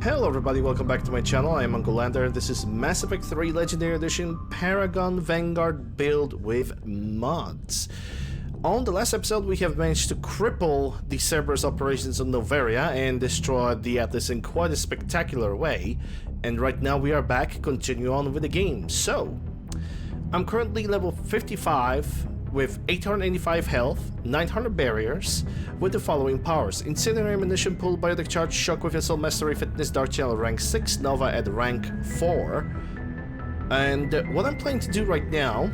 Hello everybody, welcome back to my channel. I am Uncle Lander. This is Mass Effect 3 Legendary Edition Paragon Vanguard build with mods. On the last episode we have managed to cripple the Cerberus operations on Noveria and destroy the Atlas in quite a spectacular way. And right now we are back, continue on with the game. So, I'm currently level 55 with 885 health, 900 barriers, with the following powers: Incendiary Ammunition, Pool, Biotic Charge, Shockwave, Assault Mastery, Fitness, Dark Channel rank 6, Nova at rank 4. And what I'm planning to do right now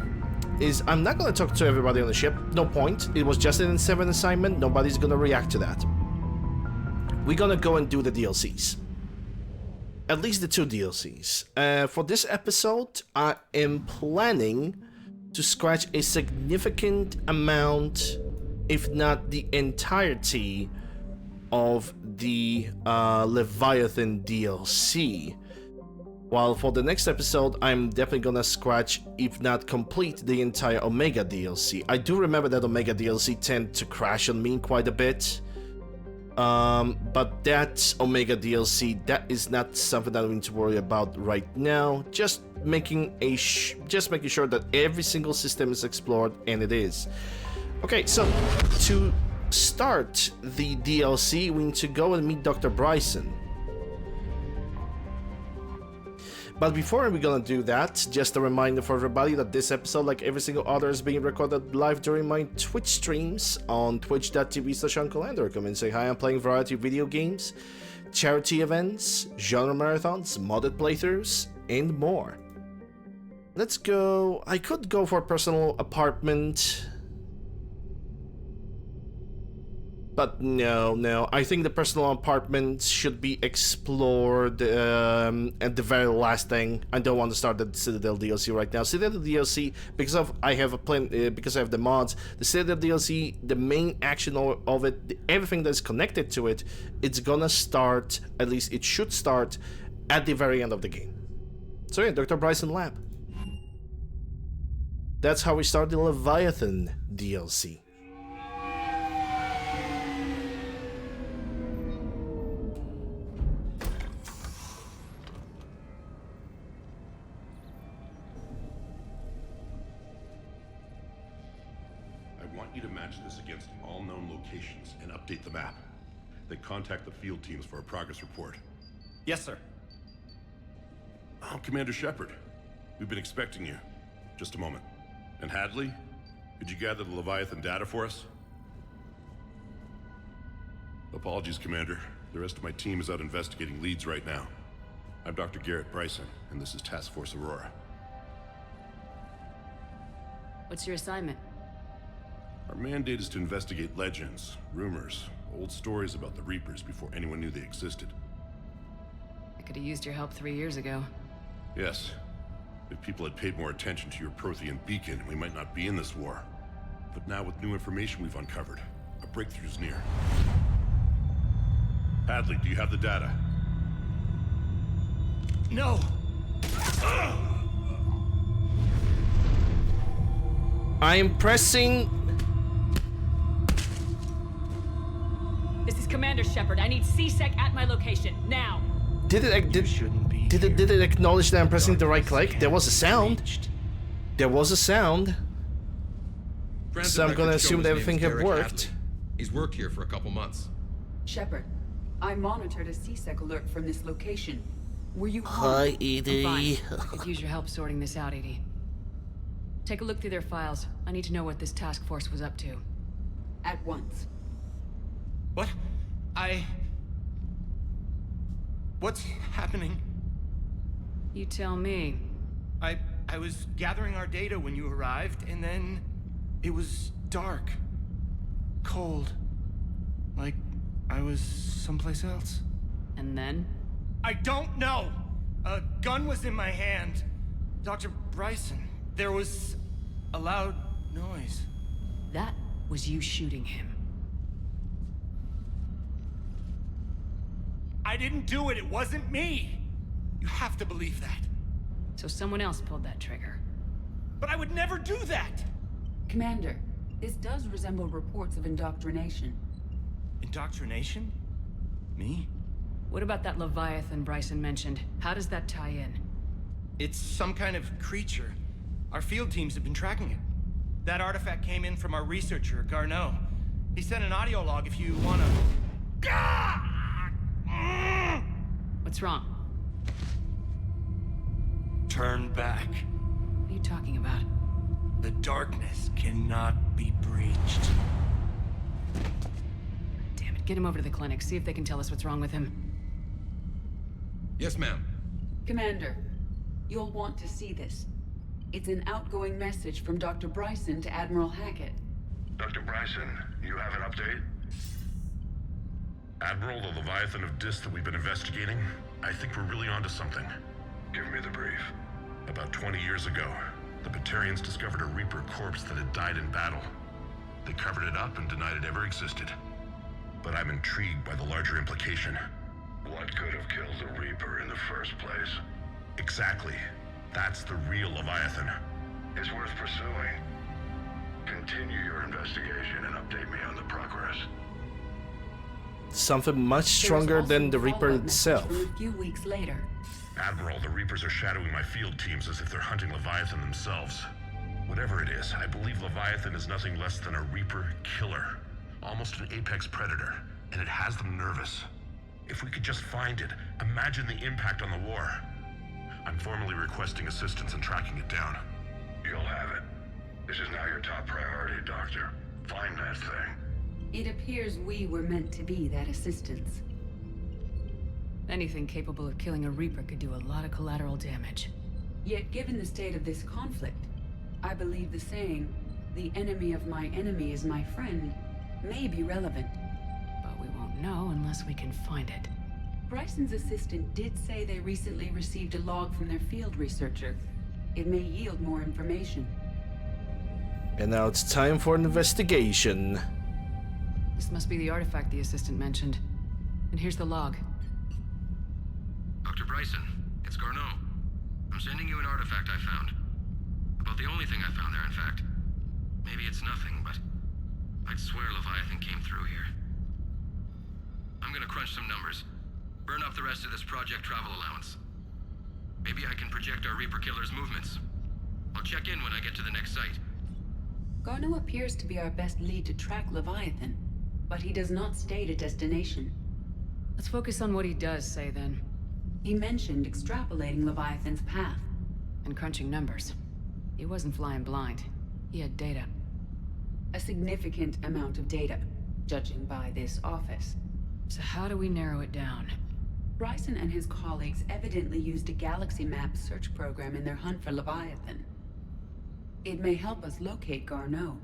is I'm not going to talk to everybody on the ship, no point. It was just an N7 assignment, nobody's going to react to that. We're going to go and do the DLCs. At least the 2 DLCs. For this episode, I am planning to scratch a significant amount, if not the entirety, of the Leviathan DLC. While for the next episode, I'm definitely gonna scratch, if not complete, the entire Omega DLC. I do remember that Omega DLC tend to crash on me quite a bit. But that Omega DLC, that is not something that I need to worry about right now. Just making sure that every single system is explored, and it is. Okay, so to start the DLC, we need to go and meet Dr. Bryson. But before we're gonna do that, just a reminder for everybody that this episode, like every single other, is being recorded live during my Twitch streams on twitch.tv/UncleLander. Come and say hi. I'm playing variety of video games, charity events, genre marathons, modded playthroughs, and more. Let's go. I could go for a personal apartment, but no. I think the personal apartment should be explored at the very last thing. I don't want to start the Citadel DLC right now. Citadel DLC, because I have the mods. The Citadel DLC, the main action of it, everything that's connected to it, it's gonna start. At least it should start at the very end of the game. So yeah, Dr. Bryson Lab. That's how we start the Leviathan DLC. You to match this against all known locations and update the map. Then contact the field teams for a progress report. Yes, sir. I'm Commander Shepard. We've been expecting you. Just a moment. And Hadley, could you gather the Leviathan data for us? Apologies, Commander. The rest of my team is out investigating leads right now. I'm Dr. Garrett Bryson, and this is Task Force Aurora. What's your assignment? Our mandate is to investigate legends, rumors, old stories about the Reapers before anyone knew they existed. I could have used your help 3 years ago. Yes. If people had paid more attention to your Prothean beacon, we might not be in this war. But now with new information we've uncovered, a breakthrough is near. Hadley, do you have the data? No! I am pressing. This is Commander Shepard. I need C-Sec at my location, now! Did it acknowledge that I'm pressing the right click? There was a sound. There was a sound. So I'm gonna assume that everything had worked. He's worked here for a couple months. Shepard, I monitored a C-Sec alert from this location. Were you Hi, home? Edie. I could use your help sorting this out, Edie. Take a look through their files. I need to know what this task force was up to. At once. What? What's happening? You tell me. I was gathering our data when you arrived, and then it was dark. Cold. Like I was someplace else. And then? I don't know! A gun was in my hand. Dr. Bryson, there was a loud noise. That was you shooting him. I didn't do it, it wasn't me! You have to believe that. So someone else pulled that trigger. But I would never do that! Commander, this does resemble reports of indoctrination. Indoctrination? Me? What about that Leviathan Bryson mentioned? How does that tie in? It's some kind of creature. Our field teams have been tracking it. That artifact came in from our researcher, Garneau. He sent an audio log if you wanna... What's wrong? Turn back. What are you talking about? The darkness cannot be breached. Damn it, get him over to the clinic, see if they can tell us what's wrong with him. Yes, ma'am. Commander, you'll want to see this. It's an outgoing message from Dr. Bryson to Admiral Hackett. Dr. Bryson, you have an update? Admiral, the Leviathan of Dis that we've been investigating, I think we're really onto something. Give me the brief. About 20 years ago, the Batarians discovered a Reaper corpse that had died in battle. They covered it up and denied it ever existed. But I'm intrigued by the larger implication. What could have killed the Reaper in the first place? Exactly. That's the real Leviathan. It's worth pursuing. Continue your investigation and update me on the progress. Something much stronger than the Reaper itself. From a few weeks later. Admiral, the Reapers are shadowing my field teams as if they're hunting Leviathan themselves. Whatever it is, I believe Leviathan is nothing less than a Reaper killer. Almost an apex predator, and it has them nervous. If we could just find it, imagine the impact on the war. I'm formally requesting assistance in tracking it down. You'll have it. This is now your top priority, Doctor. Find that thing. It appears we were meant to be that assistance. Anything capable of killing a Reaper could do a lot of collateral damage. Yet given the state of this conflict, I believe the saying, "The enemy of my enemy is my friend," may be relevant. But we won't know unless we can find it. Bryson's assistant did say they recently received a log from their field researcher. It may yield more information. And now it's time for an investigation. This must be the artifact the assistant mentioned. And here's the log. Dr. Bryson, it's Garneau. I'm sending you an artifact I found. About the only thing I found there, in fact. Maybe it's nothing, but I'd swear Leviathan came through here. I'm gonna crunch some numbers. Burn up the rest of this project travel allowance. Maybe I can project our Reaper killer's movements. I'll check in when I get to the next site. Garneau appears to be our best lead to track Leviathan, but he does not state a destination. Let's focus on what he does say then. He mentioned extrapolating Leviathan's path. And crunching numbers. He wasn't flying blind. He had data. A significant amount of data, judging by this office. So how do we narrow it down? Bryson and his colleagues evidently used a galaxy map search program in their hunt for Leviathan. It may help us locate Garneau.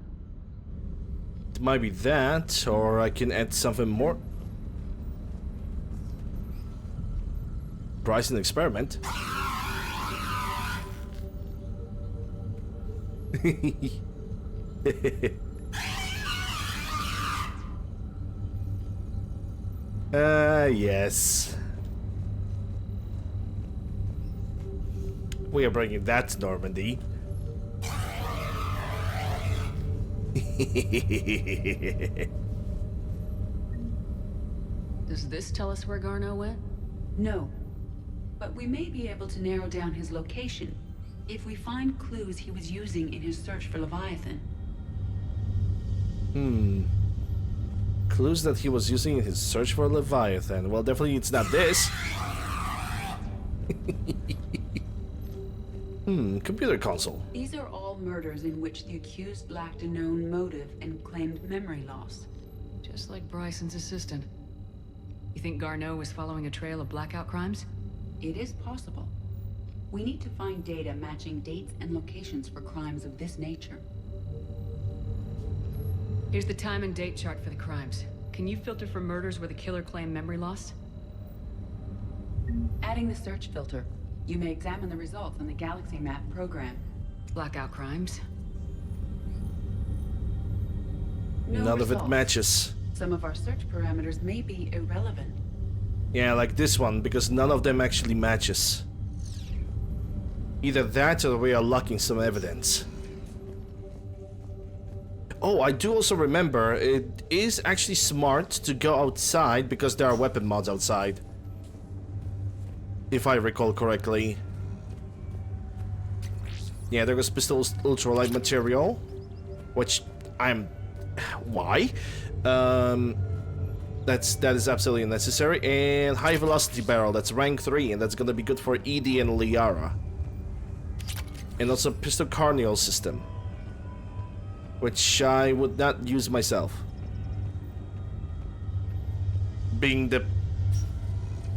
It might be that, or I can add something more. Bryson experiment. Yes. We are bringing that to Normandy. Does this tell us where Garneau went? No, but we may be able to narrow down his location if we find clues he was using in his search for Leviathan. Clues that he was using in his search for Leviathan. Well, definitely it's not this. Computer console. These are all murders in which the accused lacked a known motive and claimed memory loss. Just like Bryson's assistant. You think Garneau was following a trail of blackout crimes? It is possible. We need to find data matching dates and locations for crimes of this nature. Here's the time and date chart for the crimes. Can you filter for murders where the killer claimed memory loss? Adding the search filter, you may examine the results on the Galaxy Map program. Blackout crimes. None of it results. matches. Some of our search parameters may be irrelevant. Yeah, like this one, because none of them actually matches. Either that or we are lacking some evidence. Oh, I do also remember, it is actually smart to go outside because there are weapon mods outside. if I recall correctly. Yeah, there was pistol's ultralight material, which I'm... why? That is absolutely necessary. And high velocity barrel, that's rank 3, and that's gonna be good for Edie and Liara. And also pistol carnial system, which I would not use myself. Being the...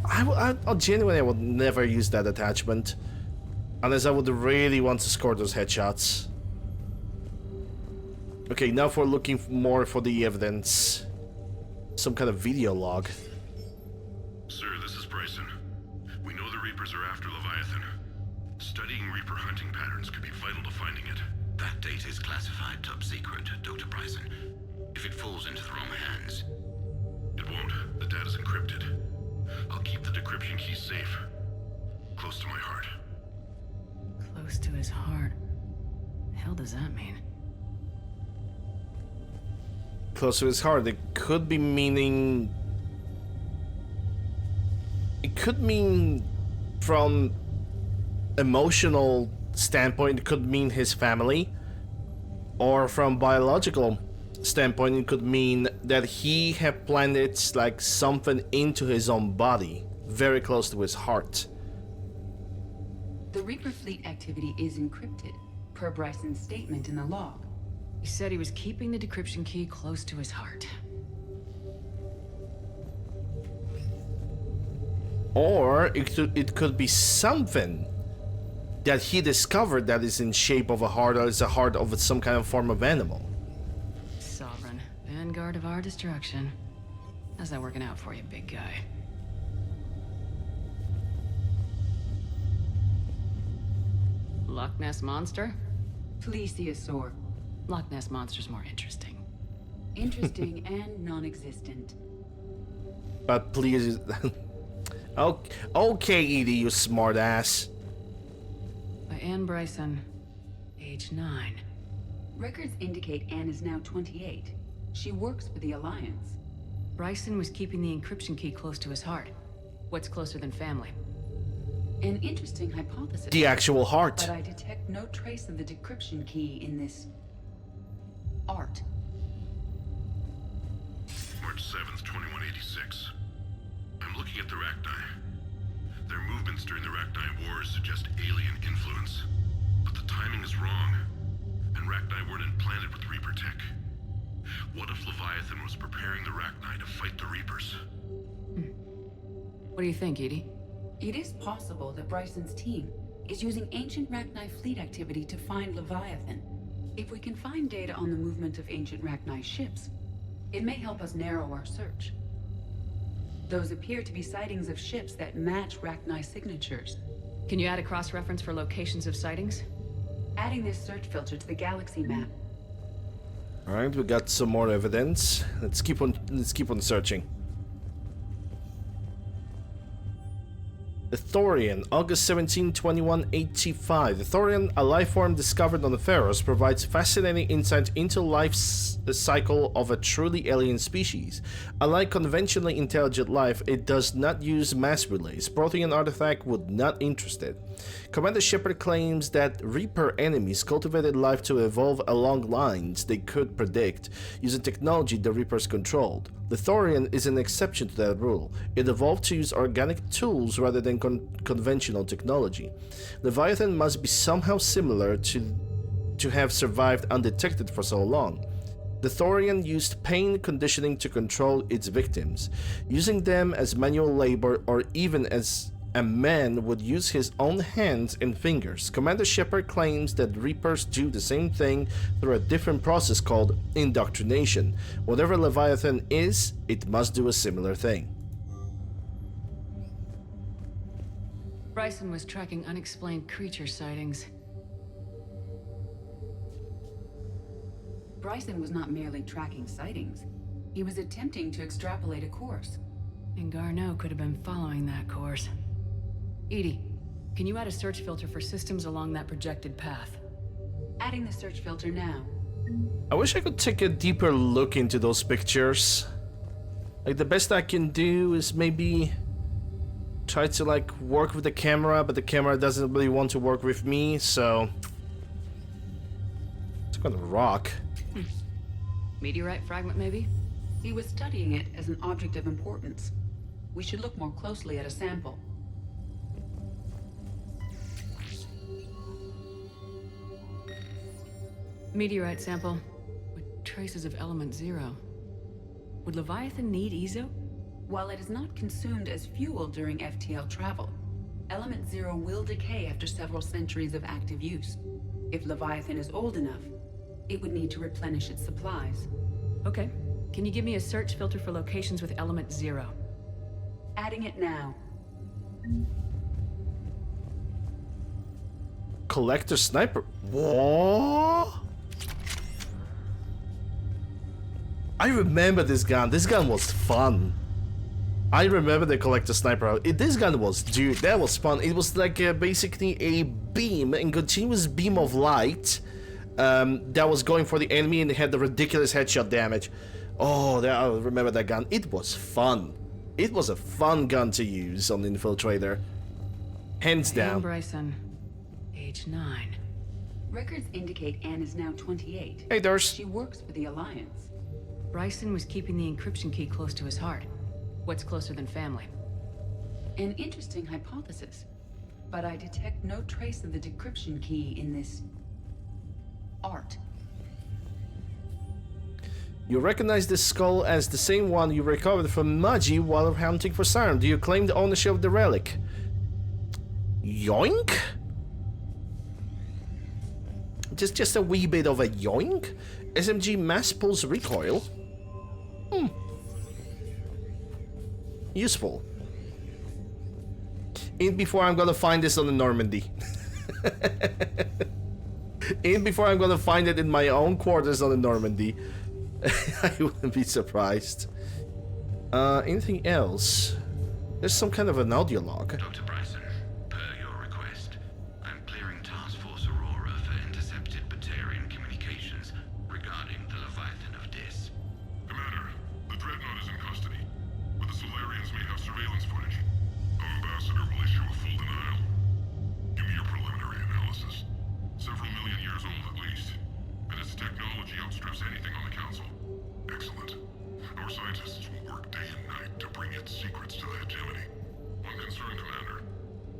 I genuinely would never use that attachment. Unless I would really want to score those headshots. Okay, now for looking more for the evidence. Some kind of video log. Sir, this is Bryson. We know the Reapers are after Leviathan. Studying Reaper hunting patterns could be vital to finding it. That data is classified top secret, Dr. Bryson. If it falls into the wrong hands... It won't. The data's encrypted. I'll keep the decryption key safe. Close to my heart. Close to his heart. The hell does that mean? Close to his heart. It could be meaning... It could mean from emotional standpoint, it could mean his family. Or from biological standpoint, it could mean that he had planted like something into his own body, very close to his heart. The Reaper fleet activity is encrypted, per Bryson's statement in the log. He said he was keeping the decryption key close to his heart. Or it could be something that he discovered that is in shape of a heart, or is a heart of some kind of form of animal. Sovereign, vanguard of our destruction. How's that working out for you, big guy? Loch Ness Monster? Plesiosaur. Loch Ness Monster's more interesting. Interesting and non-existent. But please... Okay, Edie, you smartass. By Anne Bryson, age 9. Records indicate Anne is now 28. She works for the Alliance. Bryson was keeping the encryption key close to his heart. What's closer than family? An interesting hypothesis. The actual heart. But I detect no trace of the decryption key in this... art. March 7th, 2186. I'm looking at the Rachni. Their movements during the Rachni Wars suggest alien influence. But the timing is wrong. And Rachni weren't implanted with Reaper tech. What if Leviathan was preparing the Rachni to fight the Reapers? What do you think, Edie? It is possible that Bryson's team is using ancient Rachni fleet activity to find Leviathan. If we can find data on the movement of ancient Rachni ships, it may help us narrow our search. Those appear to be sightings of ships that match Rachni signatures. Can you add a cross-reference for locations of sightings? Adding this search filter to the galaxy map. Alright, we got some more evidence. Let's keep on searching. The Thorian, August 17, 2185. The Thorian, a life form discovered on the Pharos, provides fascinating insight into life's cycle of a truly alien species. Unlike conventionally intelligent life, it does not use mass relays. Protean artifact would not interest it. Commander Shepard claims that Reaper enemies cultivated life to evolve along lines they could predict, using technology the Reapers controlled. The Thorian is an exception to that rule. It evolved to use organic tools rather than conventional technology. Leviathan must be somehow similar to have survived undetected for so long. The Thorian used pain conditioning to control its victims, using them as manual labor or even as a man would use his own hands and fingers. Commander Shepard claims that Reapers do the same thing through a different process called indoctrination. Whatever Leviathan is, it must do a similar thing. Bryson was tracking unexplained creature sightings. Bryson was not merely tracking sightings. He was attempting to extrapolate a course. And Garneau could have been following that course. Edie, can you add a search filter for systems along that projected path? Adding the search filter now. I wish I could take a deeper look into those pictures. Like, the best I can do is maybe Try to like work with the camera, but the camera doesn't really want to work with me, so it's kind of a rock. Meteorite fragment, maybe? He was studying it as an object of importance. We should look more closely at a sample. Meteorite sample with traces of element 0. Would Leviathan need EZO? While it is not consumed as fuel during FTL travel, Element 0 will decay after several centuries of active use. If Leviathan is old enough, it would need to replenish its supplies. Okay. Can you give me a search filter for locations with element 0? Adding it now. Collector sniper. What? I remember this gun. This gun was fun. I remember the collector sniper. This gun was, dude, that was fun. It was like basically a beam, a continuous beam of light that was going for the enemy, and it had the ridiculous headshot damage. Oh, I remember that gun. It was fun. It was a fun gun to use on the Infiltrator. Hands down. Bryson, age 9. Records indicate Anne is now 28. Hey, Durs. She works for the Alliance. Bryson was keeping the encryption key close to his heart. What's closer than family? An interesting hypothesis, but I detect no trace of the decryption key in this art. You recognize this skull as the same one you recovered from Maji while hunting for Siren. Do you claim the ownership of the relic? Yoink? Just a wee bit of a yoink? SMG mass pulse recoil? Useful. Ain't before I'm gonna find this on the Normandy. Ain't before I'm gonna find it in my own quarters on the Normandy. I wouldn't be surprised. Anything else? There's some kind of an audio log. Dr. Bryson, per your request, I'm clearing Task Force Aurora for intercepted Batarian communications regarding the Leviathan of Dis. Commander, the Dreadnought is in custody, but the Solarians may have surveillance footage. Our ambassador will issue a full denial. Give me your preliminary analysis. Several million years old at least, and its technology outstrips anything on the Council. Excellent. Our scientists will work day and night to bring its secrets to the hegemony. One concern, Commander.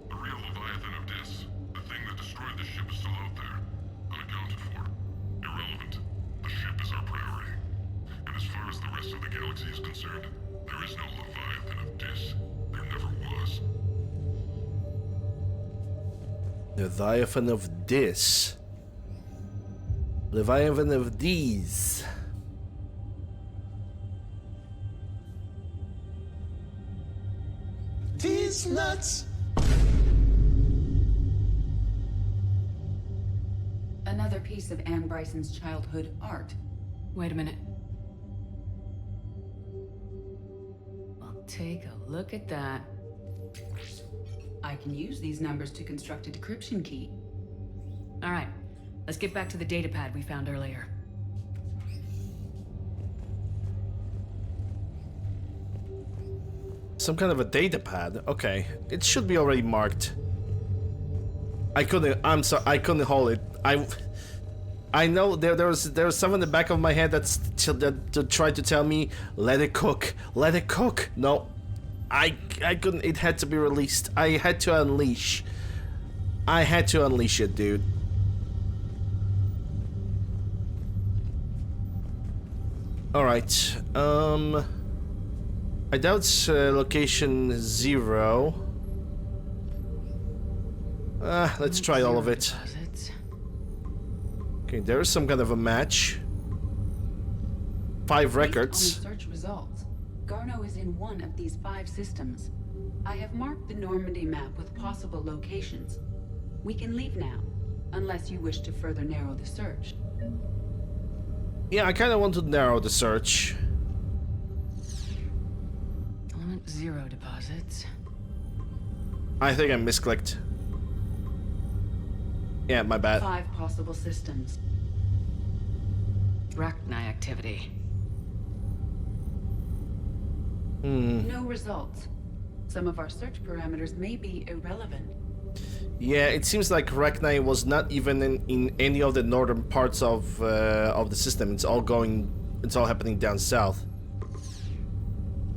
The real Leviathan of Dis, the thing that destroyed the ship, is still out there, unaccounted for. Irrelevant. The ship is our priority. And as far as the rest of the galaxy is concerned, there is no Leviathan of Dis. There never was. Leviathan of Dis. Leviathan of these. These nuts. Another piece of Anne Bryson's childhood art. Wait a minute. Well, take a look at that. I can use these numbers to construct a decryption key. All right, let's get back to the datapad we found earlier. Some kind of a data pad. Okay, it should be already marked. I couldn't. I'm sorry. I couldn't hold it. I know there was some in the back of my head that tried to tell me, let it cook, let it cook. No, I couldn't. It had to be released. I had to unleash. I had to unleash it, dude. All right. I doubt it's location 0. Let's try all of it. Okay, there is some kind of a match. 5 records. Based on the search results, Garneau is in one of these 5 systems. I have marked the Normandy map with possible locations. We can leave now, unless you wish to further narrow the search. Yeah, I kind of want to narrow the search. Element 0 deposits. I think I misclicked. Yeah, my bad. 5 possible systems. Rachni activity. No results. Some of our search parameters may be irrelevant. Yeah, it seems like Rachni was not even in any of the northern parts of the system. It's all happening down south.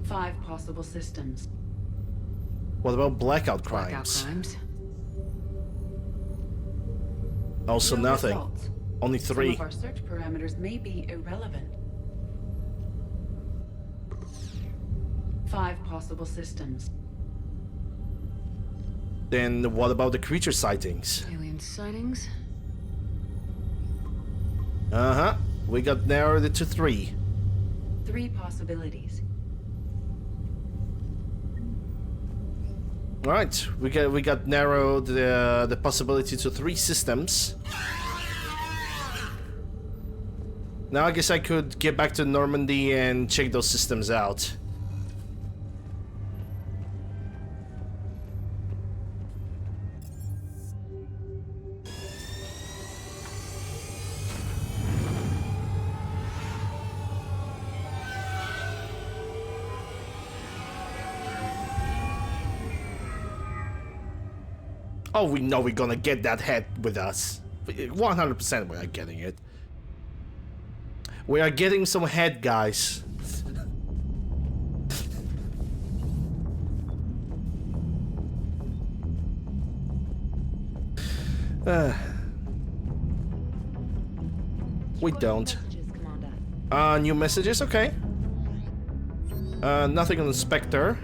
5 possible systems. What about blackout crimes? Blackout crimes. Also No nothing. results. Only 3. Some of our search parameters may be irrelevant. 5 possible systems. Then what about the creature sightings? Alien sightings. Uh-huh. We got narrowed it to 3. 3 possibilities. Alright, we got narrowed the possibility to 3 systems. Now I guess I could get back to Normandy and check those systems out. Oh, we know we're gonna get that head with us. 100% we are getting it. We are getting some head, guys. We don't. New messages, okay. Nothing on the Spectre.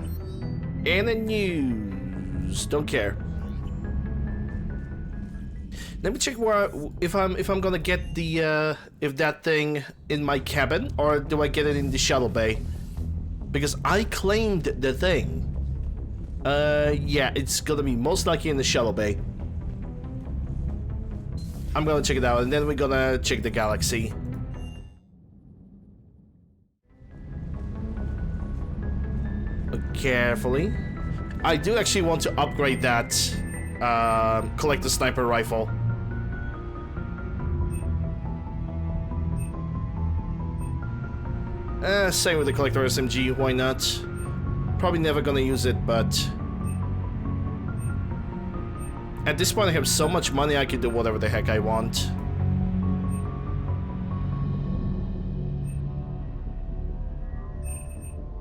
And the news. Don't care. Let me check where if I'm gonna get the if that thing in my cabin or do I get it in the shuttle bay? Because I claimed the thing. Yeah, it's gonna be most likely in the shuttle bay. I'm gonna check it out and then we're gonna check the galaxy. Carefully. I do actually want to upgrade that collector sniper rifle. Same with the collector SMG, why not? Probably never gonna use it, but at this point I have so much money I can do whatever the heck I want.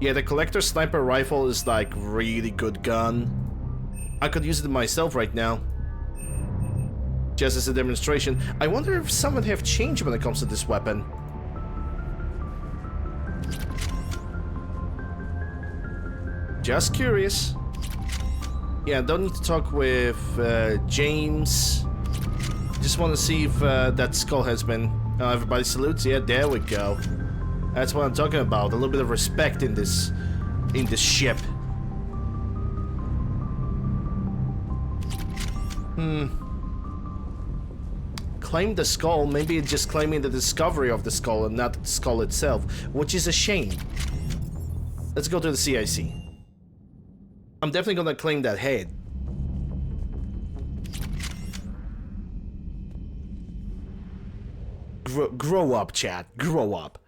Yeah, the collector sniper rifle is like really good gun. I could use it myself right now. Just as a demonstration. I wonder if someone have changed when it comes to this weapon. Just curious. Yeah, don't need to talk with James. Just want to see if that skull has been... everybody salutes? Yeah, there we go. That's what I'm talking about. A little bit of respect in this ship. Claim the skull. Maybe it's just claiming the discovery of the skull and not the skull itself, which is a shame. Let's go to the CIC. I'm definitely gonna claim that head. Grow up, chat. Grow up.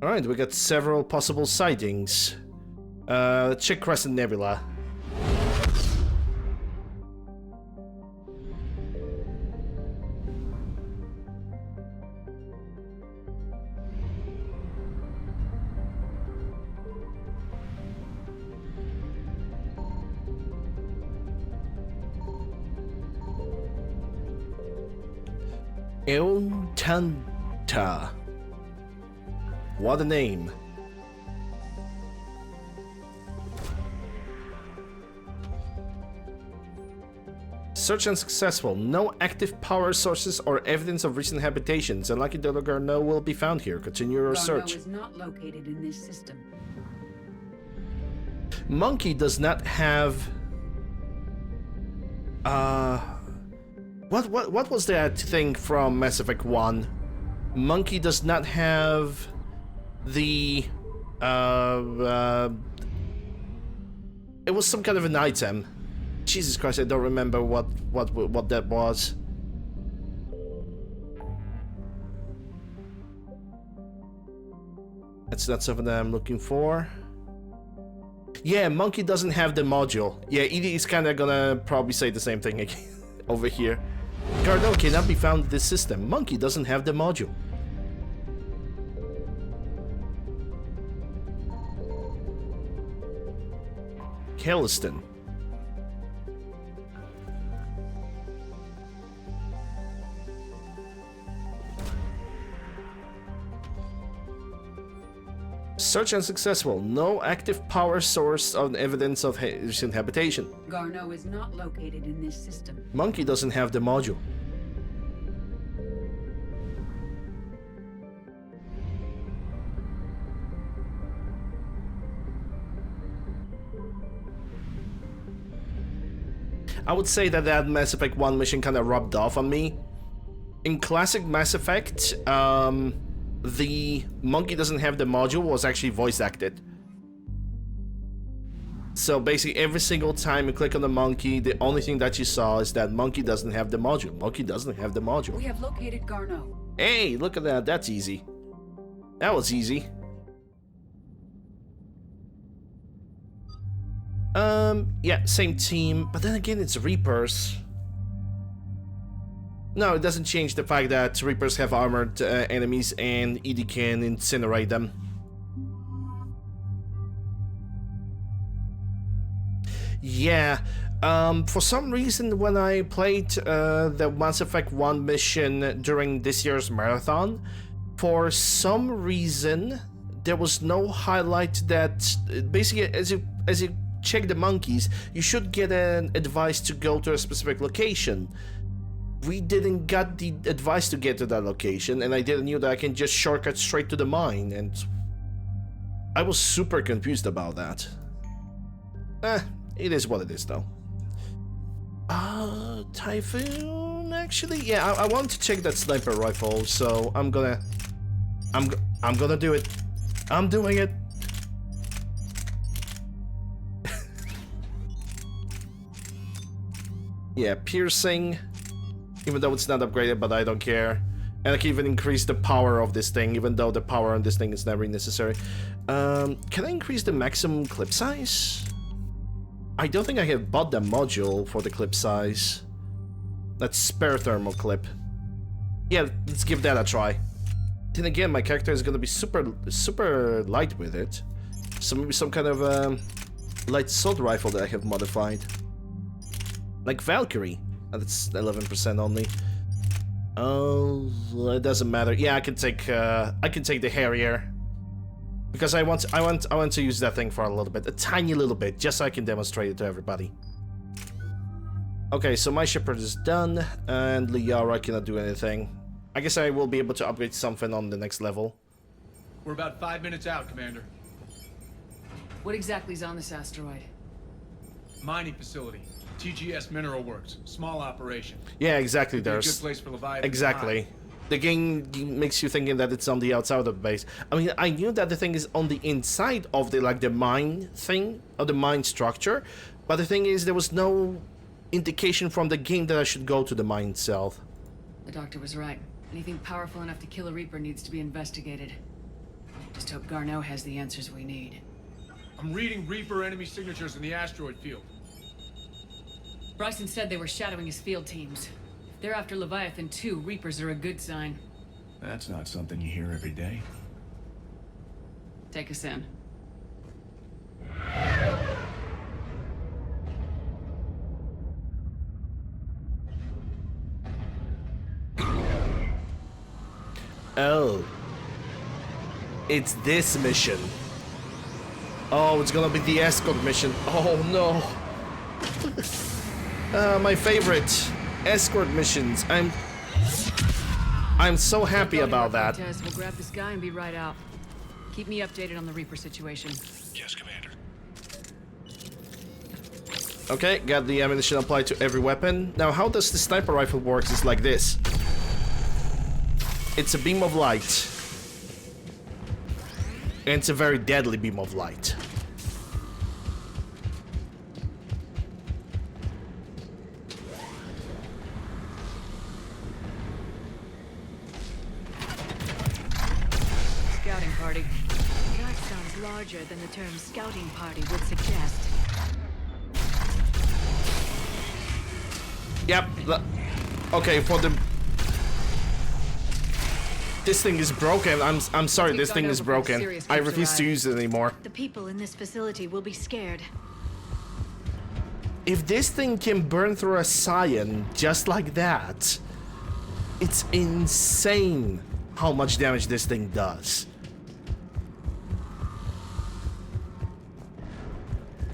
Alright, we got several possible sightings. Check Crescent Nebula. Tanta. What a name. Search unsuccessful. No active power sources or evidence of recent habitations. Unlucky Dr. Garneau will be found here. Continue your search. Garneau is not located in this system. Monkey does not have... What was that thing from Mass Effect 1? Monkey does not have the it was some kind of an item. Jesus Christ, I don't remember what that was. That's not something that I'm looking for. Yeah, Monkey doesn't have the module. Yeah, Edie is kind of gonna probably say the same thing again over here. Garneau cannot be found in this system. Monkey doesn't have the module. Kelliston. Search unsuccessful. No active power source on evidence of his habitation. Garneau is not located in this system. Monkey doesn't have the module. I would say that Mass Effect 1 mission kind of rubbed off on me. In classic Mass Effect, the Monkey doesn't have the module was actually voice acted. So basically every single time you click on the Monkey, the only thing that you saw is that Monkey doesn't have the module. Monkey doesn't have the module. We have located Garneau. Hey, look at that. That's easy. That was easy. Yeah, same team, but then again it's Reapers. No, it doesn't change the fact that Reapers have armored enemies and Edie can incinerate them. Yeah, for some reason when I played the Mass Effect 1 mission during this year's marathon, for some reason there was no highlight that basically as you check the monkeys, you should get an advice to go to a specific location. We didn't get the advice to get to that location, and I didn't know that I can just shortcut straight to the mine, and I was super confused about that. It is what it is, though. Typhoon, actually? Yeah, I want to check that sniper rifle, so I'm gonna do it. I'm doing it. Yeah, piercing. Even though it's not upgraded, but I don't care. And I can even increase the power of this thing, even though the power on this thing is never necessary. Can I increase the maximum clip size? I don't think I have bought the module for the clip size. That's spare thermal clip. Yeah, let's give that a try. Then again, my character is gonna be super light with it. So maybe some kind of light assault rifle that I have modified. Like Valkyrie. That's 11% only. Oh, it doesn't matter. Yeah, I can take the Harrier because I want to use that thing for a little bit, a tiny little bit, just so I can demonstrate it to everybody. Okay, so my Shepherd is done, and Liara cannot do anything. I guess I will be able to upgrade something on the next level. We're about 5 minutes out, Commander. What exactly is on this asteroid? Mining facility. TGS Mineral Works. Small operation. Yeah, exactly. Could be a There's good place for Leviathan. exactly. The game makes you thinking that it's on the outside of the base. I mean, I knew that the thing is on the inside of the mine thing, or the mine structure, but the thing is there was no indication from the game that I should go to the mine itself. The doctor was right. Anything powerful enough to kill a Reaper needs to be investigated. Just hope Garneau has the answers we need. I'm reading Reaper enemy signatures in the asteroid field. Bryson said they were shadowing his field teams. If they're after Leviathan 2, Reapers are a good sign. That's not something you hear every day. Take us in. Oh. It's this mission. Oh, it's gonna be the escort mission. Oh no. My favorite escort missions. I'm so happy about that. We'll grab this guy and be right out. Keep me updated on the Reaper situation. Yes, Commander. Okay, got the ammunition applied to every weapon. Now, how does the sniper rifle work is like this. It's a beam of light. And it's a very deadly beam of light. Scouting party. larger than the term scouting party would suggest. Yep. Okay, for the... This thing is broken. I'm sorry, this thing is broken. I refuse to use it anymore. The people in this facility will be scared. If this thing can burn through a Scion just like that, it's insane how much damage this thing does.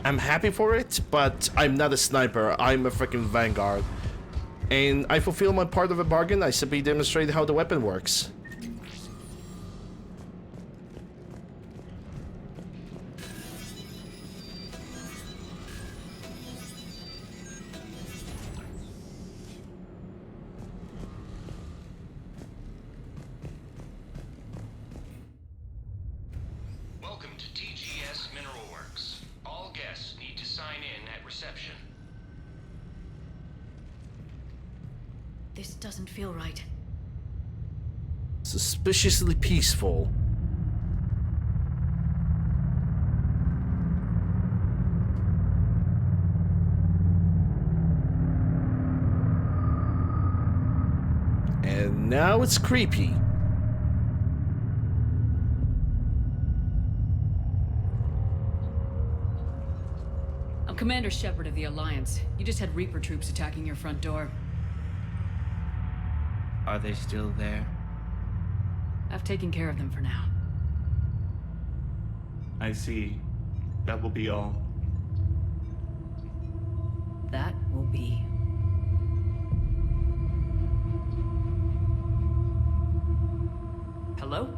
I'm happy for it, but I'm not a sniper. I'm a freaking Vanguard. And I fulfill my part of the bargain. I simply demonstrate how the weapon works. Welcome to TGS Mineral Works. All guests need to sign in at reception. This doesn't feel right. Suspiciously peaceful. And now it's creepy. I'm Commander Shepard of the Alliance. You just had Reaper troops attacking your front door. Are they still there? I've taken care of them for now. I see. That will be all. That will be. Hello?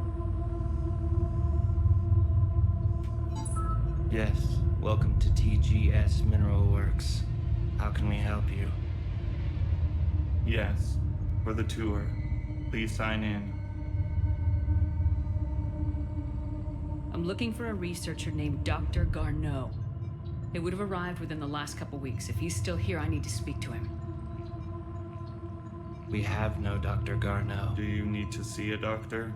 Yes. Welcome to TGS Mineral Works. How can we help you? Yes. For the tour. Please sign in. I'm looking for a researcher named Dr. Garneau. He would have arrived within the last couple weeks. If he's still here, I need to speak to him. We have no Dr. Garneau. Do you need to see a doctor?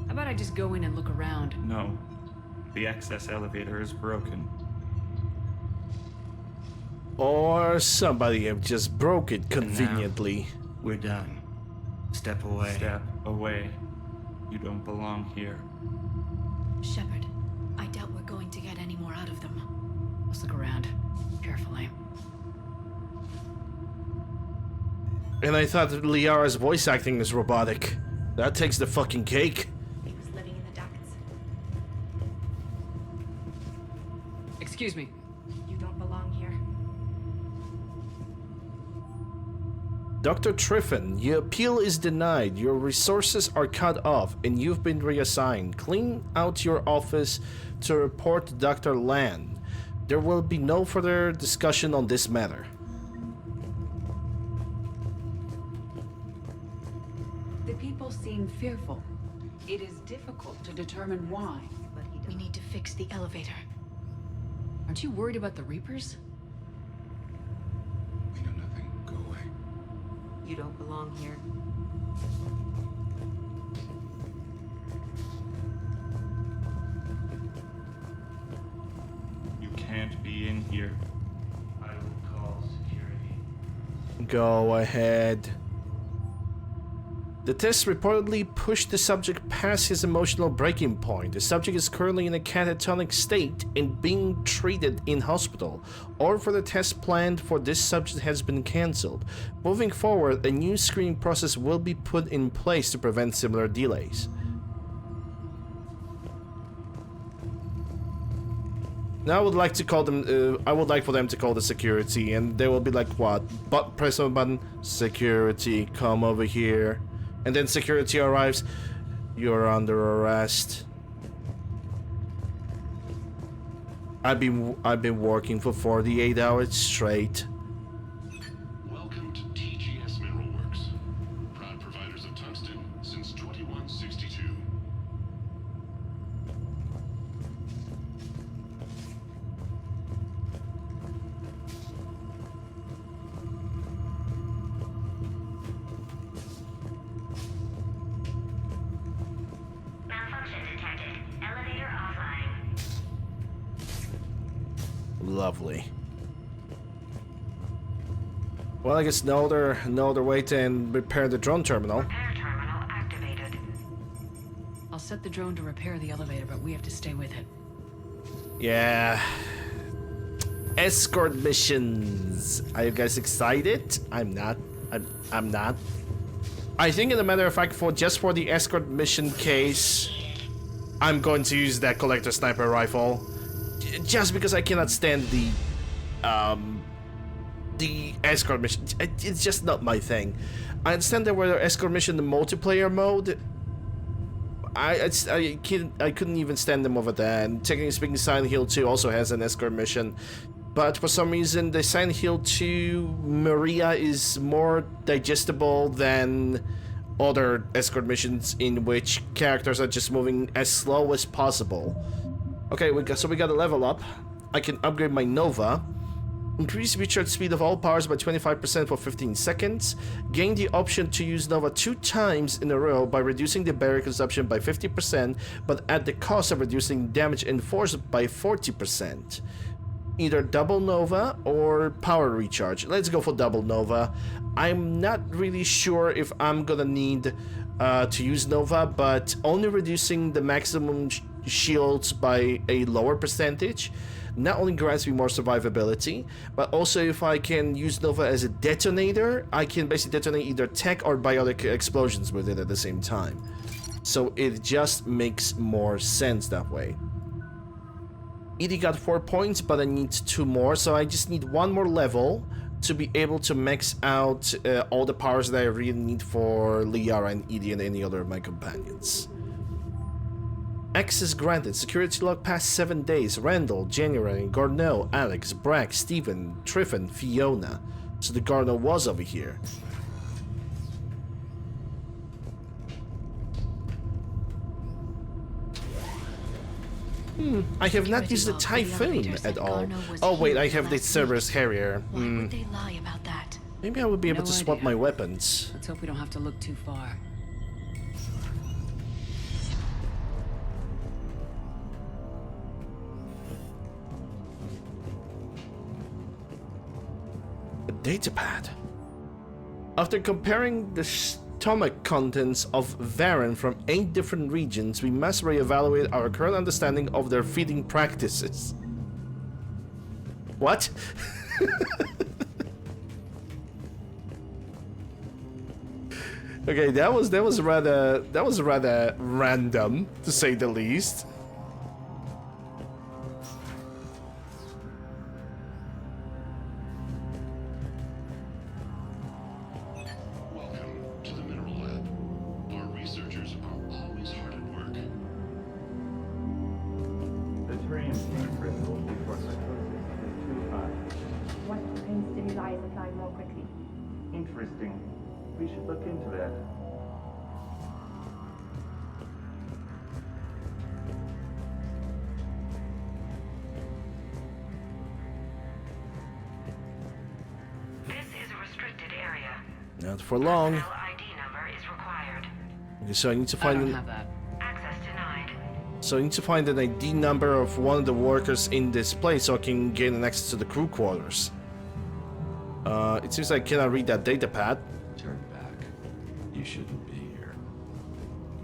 How about I just go in and look around? No. The access elevator is broken. Or somebody have just broke it conveniently. We're done. Step away. Step away. You don't belong here. Shepard, I doubt we're going to get any more out of them. Let's look around. Carefully. And I thought that Liara's voice acting is robotic. That takes the fucking cake. He was living in the ducts. Excuse me. You don't belong here. Dr. Triffin, your appeal is denied, your resources are cut off, and you've been reassigned. Clean out your office to report to Dr. Lan. There will be no further discussion on this matter. The people seem fearful. It is difficult to determine why. We need to fix the elevator. Aren't you worried about the Reapers? We know nothing. Go away. You don't belong here. You can't be in here. I will call security. Go ahead. The test reportedly pushed the subject past his emotional breaking point. The subject is currently in a catatonic state and being treated in hospital. All further tests planned for this subject has been cancelled. Moving forward, a new screening process will be put in place to prevent similar delays. Now I would like to call them, I would like for them to call the security, and they will be like, what? But press on a button, security, come over here. And then security arrives. You're under arrest. I've been working for 48 hours straight. Welcome to TGS Mineral Works. Proud providers of tungsten since 2162. Malfunction detected. Elevator offline. Lovely. Well, I guess no other way to repair the drone terminal. Repair terminal activated. I'll set the drone to repair the elevator, but we have to stay with it. Yeah. Escort missions. Are you guys excited? I'm not. I'm not. I think, in a matter of fact, for the escort mission case, I'm going to use that collector sniper rifle, just because I cannot stand the escort mission. It's just not my thing. I understand there were escort mission in the multiplayer mode. I couldn't even stand them over there. And technically speaking, Silent Hill 2 also has an escort mission. But for some reason, the Silent Hill 2 Maria is more digestible than other escort missions in which characters are just moving as slow as possible. Okay, we got a level up. I can upgrade my Nova. Increase recharge speed of all powers by 25% for 15 seconds. Gain the option to use Nova 2 times in a row by reducing the battery consumption by 50%, but at the cost of reducing damage and force by 40%. Either double Nova or power recharge. Let's go for double Nova. I'm not really sure if I'm gonna need to use Nova, but only reducing the maximum shields by a lower percentage not only grants me more survivability, but also if I can use Nova as a detonator, I can basically detonate either tech or biotic explosions with it at the same time. So it just makes more sense that way. Edie got 4 points, but I need 2 more, so I just need 1 more level to be able to max out all the powers that I really need for Liara and Edie and any other of my companions. Access granted. Security log past 7 days. Randall, January, Garneau, Alex, Brack, Steven, Triffin, Fiona. So the Garneau was over here. I have not used the Typhoon at all. Oh wait, I have the Cerberus Harrier. Why would they lie about that? Maybe I would be able to swap my weapons. Let's hope we don't have to look too far. A datapad. After comparing the stomach contents of Varen from 8 different regions, we must reevaluate our current understanding of their feeding practices. What? Okay, that was rather random, to say the least. Interesting. We should look into that. This is a restricted area. Not for long. Personnel ID number is required. Okay, so I need to find I don't have that. Access denied. So I need to find an ID number of one of the workers in this place so I can gain access to the crew quarters. It seems like I cannot read that datapad. Turn back. You shouldn't be here.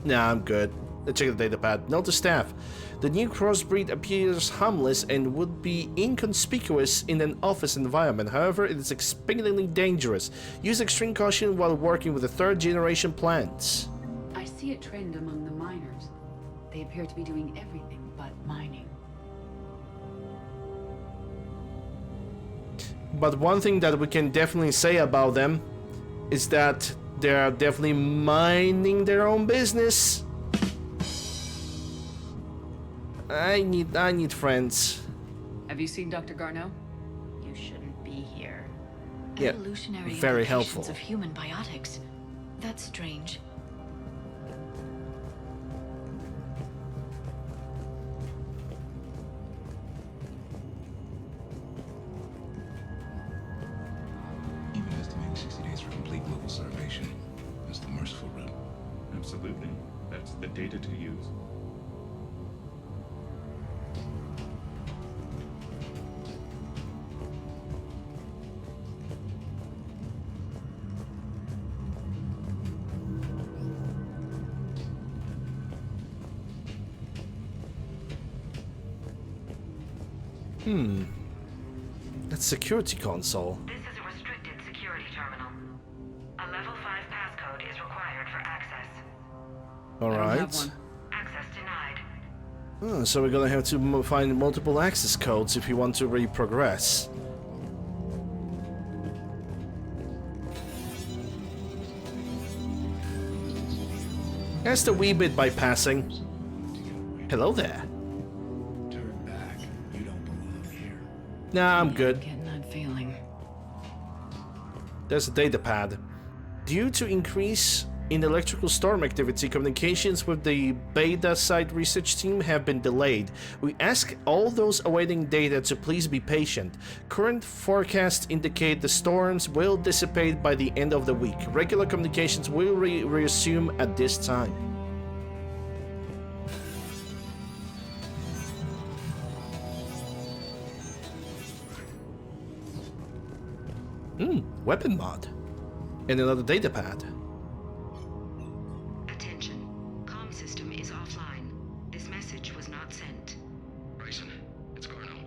Nah, I'm good. Let's check the datapad. Note to staff. The new crossbreed appears harmless and would be inconspicuous in an office environment. However, it is exceedingly dangerous. Use extreme caution while working with the 3rd-generation plants. I see a trend among the miners. They appear to be doing everything but mining. But one thing that we can definitely say about them is that they are definitely minding their own business. I need friends. Have you seen Dr. Garneau? You shouldn't be here. Yeah, Evolutionary very implications helpful. of human biotics. That's strange. Even estimating 60 days for complete global starvation. That's the merciful route. Absolutely. That's the data to use. That's security console. This is a restricted security terminal. A level 5 passcode is required for access. All I don't have right. one. Access denied. Oh, so we're gonna have to find multiple access codes if we want to really progress. Just a wee bit bypassing. Hello there. Turn back. You don't belong here. Nah, I'm I'm good. getting that feeling. There's a data pad. Due to increase in electrical storm activity, communications with the beta site research team have been delayed. We ask all those awaiting data to please be patient. Current forecasts indicate the storms will dissipate by the end of the week. Regular communications will resume at this time. Weapon mod. And another data pad. Attention. Comm system is offline. This message was not sent. Bryson, it's Garno.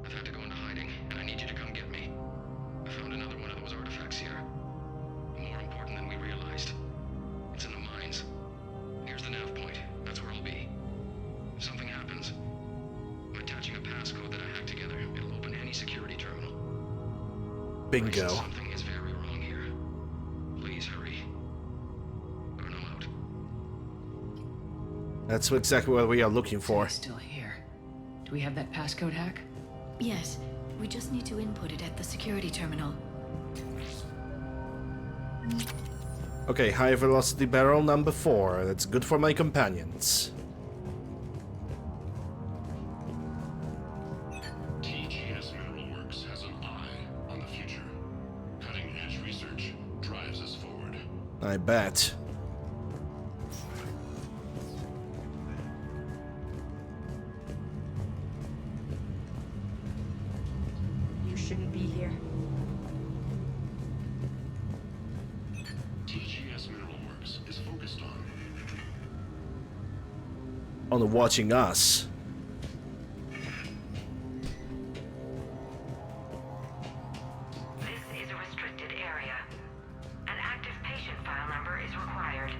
I've had to go into hiding, and I need you to come get me. I found another one of those artifacts here. More important than we realized. It's in the mines. Here's the nav point. That's where I'll be. If something happens, I'm attaching a passcode that I hacked together. It'll open any security terminal. Bingo. Bryson, something is very wrong here. Please hurry. Garno out. That's exactly what we are looking for. He's still here. Do we have that passcode hack? Yes, we just need to input it at the security terminal. Okay, high velocity barrel number 4. That's good for my companions. TGS Mineral Works has an eye on the future. Cutting-edge research drives us forward. I bet. You shouldn't be here. TGS Mineral Works is focused On watching us. This is a restricted area. An active patient file number is required.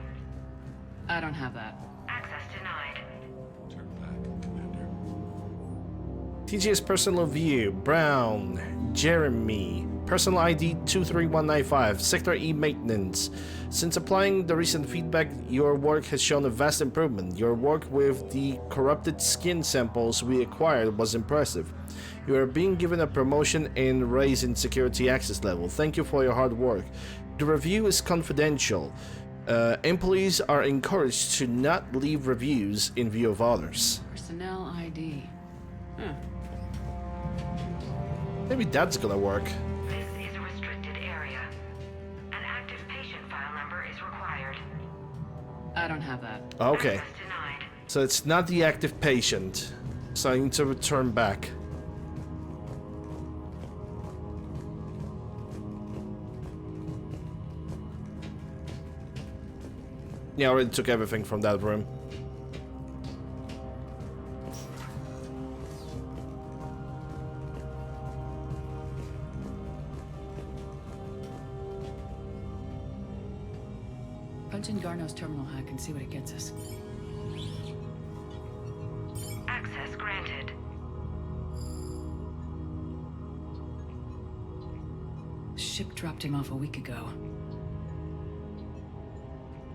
I don't have that. Access denied. Turn back, Commander. TGS personal view. Brown. Jeremy. Personal ID 23195. Sector E maintenance. Since applying the recent feedback, your work has shown a vast improvement. Your work with the corrupted skin samples we acquired was impressive. You are being given a promotion and raise in security access level. Thank you for your hard work. The review is confidential. Employees are encouraged to not leave reviews in view of others. Personnel ID. Huh. Maybe that's gonna work. This is a restricted area. An active patient file number is required. I don't have that. Okay, Access denied. so it's not the active patient. So I need to return back. Yeah, I already took everything from that room. Punch in Garno's terminal hack and see what it gets us. Access granted. Ship dropped him off a week ago.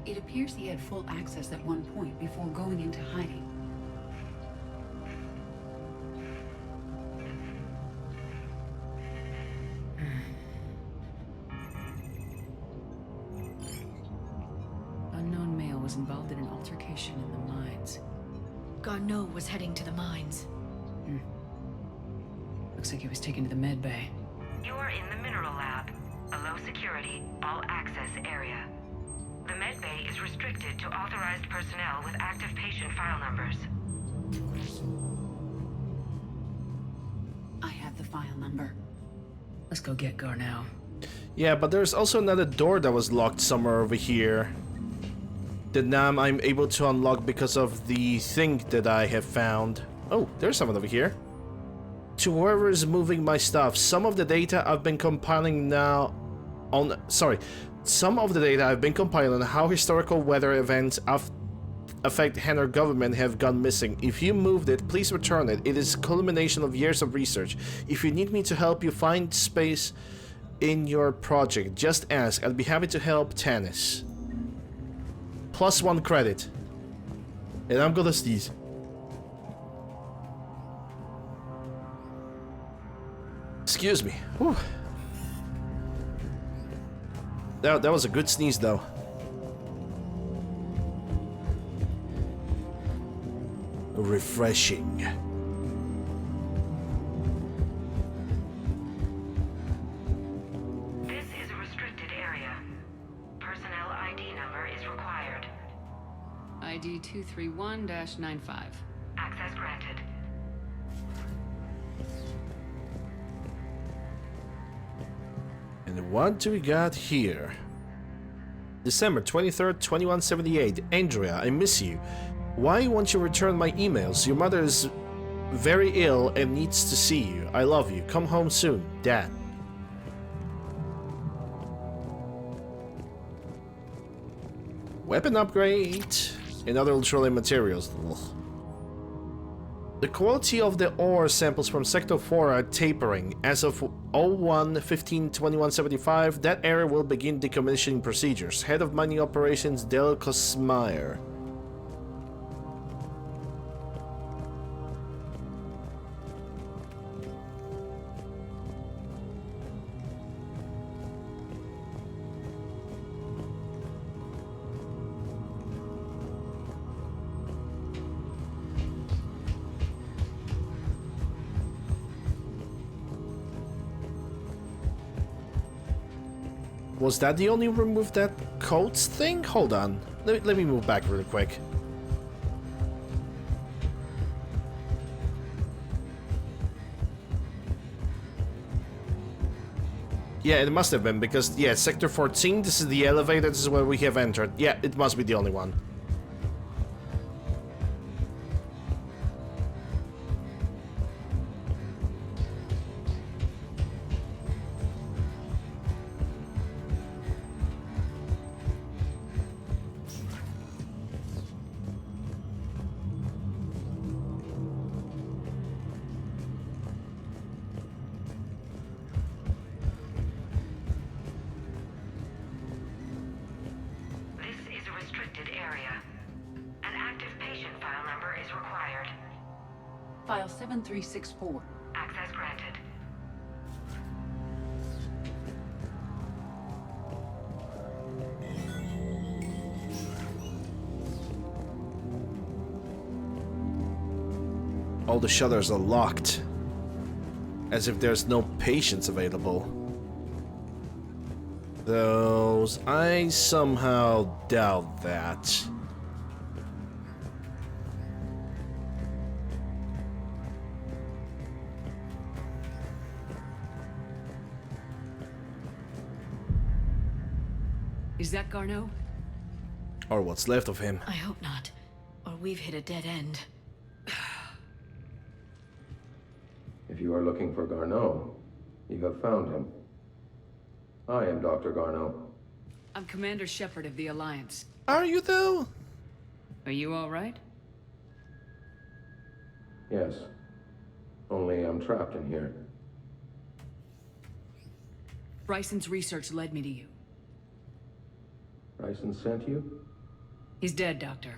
It appears he had full access at one point before going into hiding. Unknown male was involved in an altercation in the mines. Garneau was heading to the mines. Looks like he was taken to the med bay. You are in the mineral lab, a low security, all access area. The med bay is restricted to authorized personnel with active patient file numbers. I have the file number. Let's go get Garneau. Yeah, but there's also another door that was locked somewhere over here. That now I'm able to unlock because of the thing that I have found. Oh, there's someone over here. to whoever is moving my stuff. Some of the data I've been compiling now on... Sorry. Some of the data I've been compiling on how historical weather events affect Henner government have gone missing. If you moved it, please return it. It is a culmination of years of research. If you need me to help you find space in your project, just ask. I'll be happy to help. Tannis. +1 credit. And I'm gonna sneeze. Excuse me. Whew. That was a good sneeze, though. Refreshing. This is a restricted area. Personnel ID number is required. ID 231-95. Access granted. And what do we got here? December 23rd, 2178. Andrea, I miss you. Why won't you return my emails? Your mother is very ill and needs to see you. I love you. Come home soon, Dad. Weapon upgrade and other ultralight materials. Ugh. The quality of the ore samples from Sector 4 are tapering. As of 01-15-2175, that area will begin decommissioning procedures. Head of Mining Operations, Del Kosmeyer. Was that the only remove that coats thing? Hold on. Let me move back really quick. Yeah, it must have been because, yeah, Sector 14, this is the elevator, this is where we have entered. Yeah, it must be the only one. File 7364. Access granted. All the shutters are locked. As if there's no patients available. Those... I somehow doubt that. Is that Garneau? Or what's left of him. I hope not. Or we've hit a dead end. If you are looking for Garneau, you have found him. I am Dr. Garneau. I'm Commander Shepard of the Alliance. Are you though? Are you all right? Yes. Only I'm trapped in here. Bryson's research led me to you. Bryson sent you? He's dead, Doctor.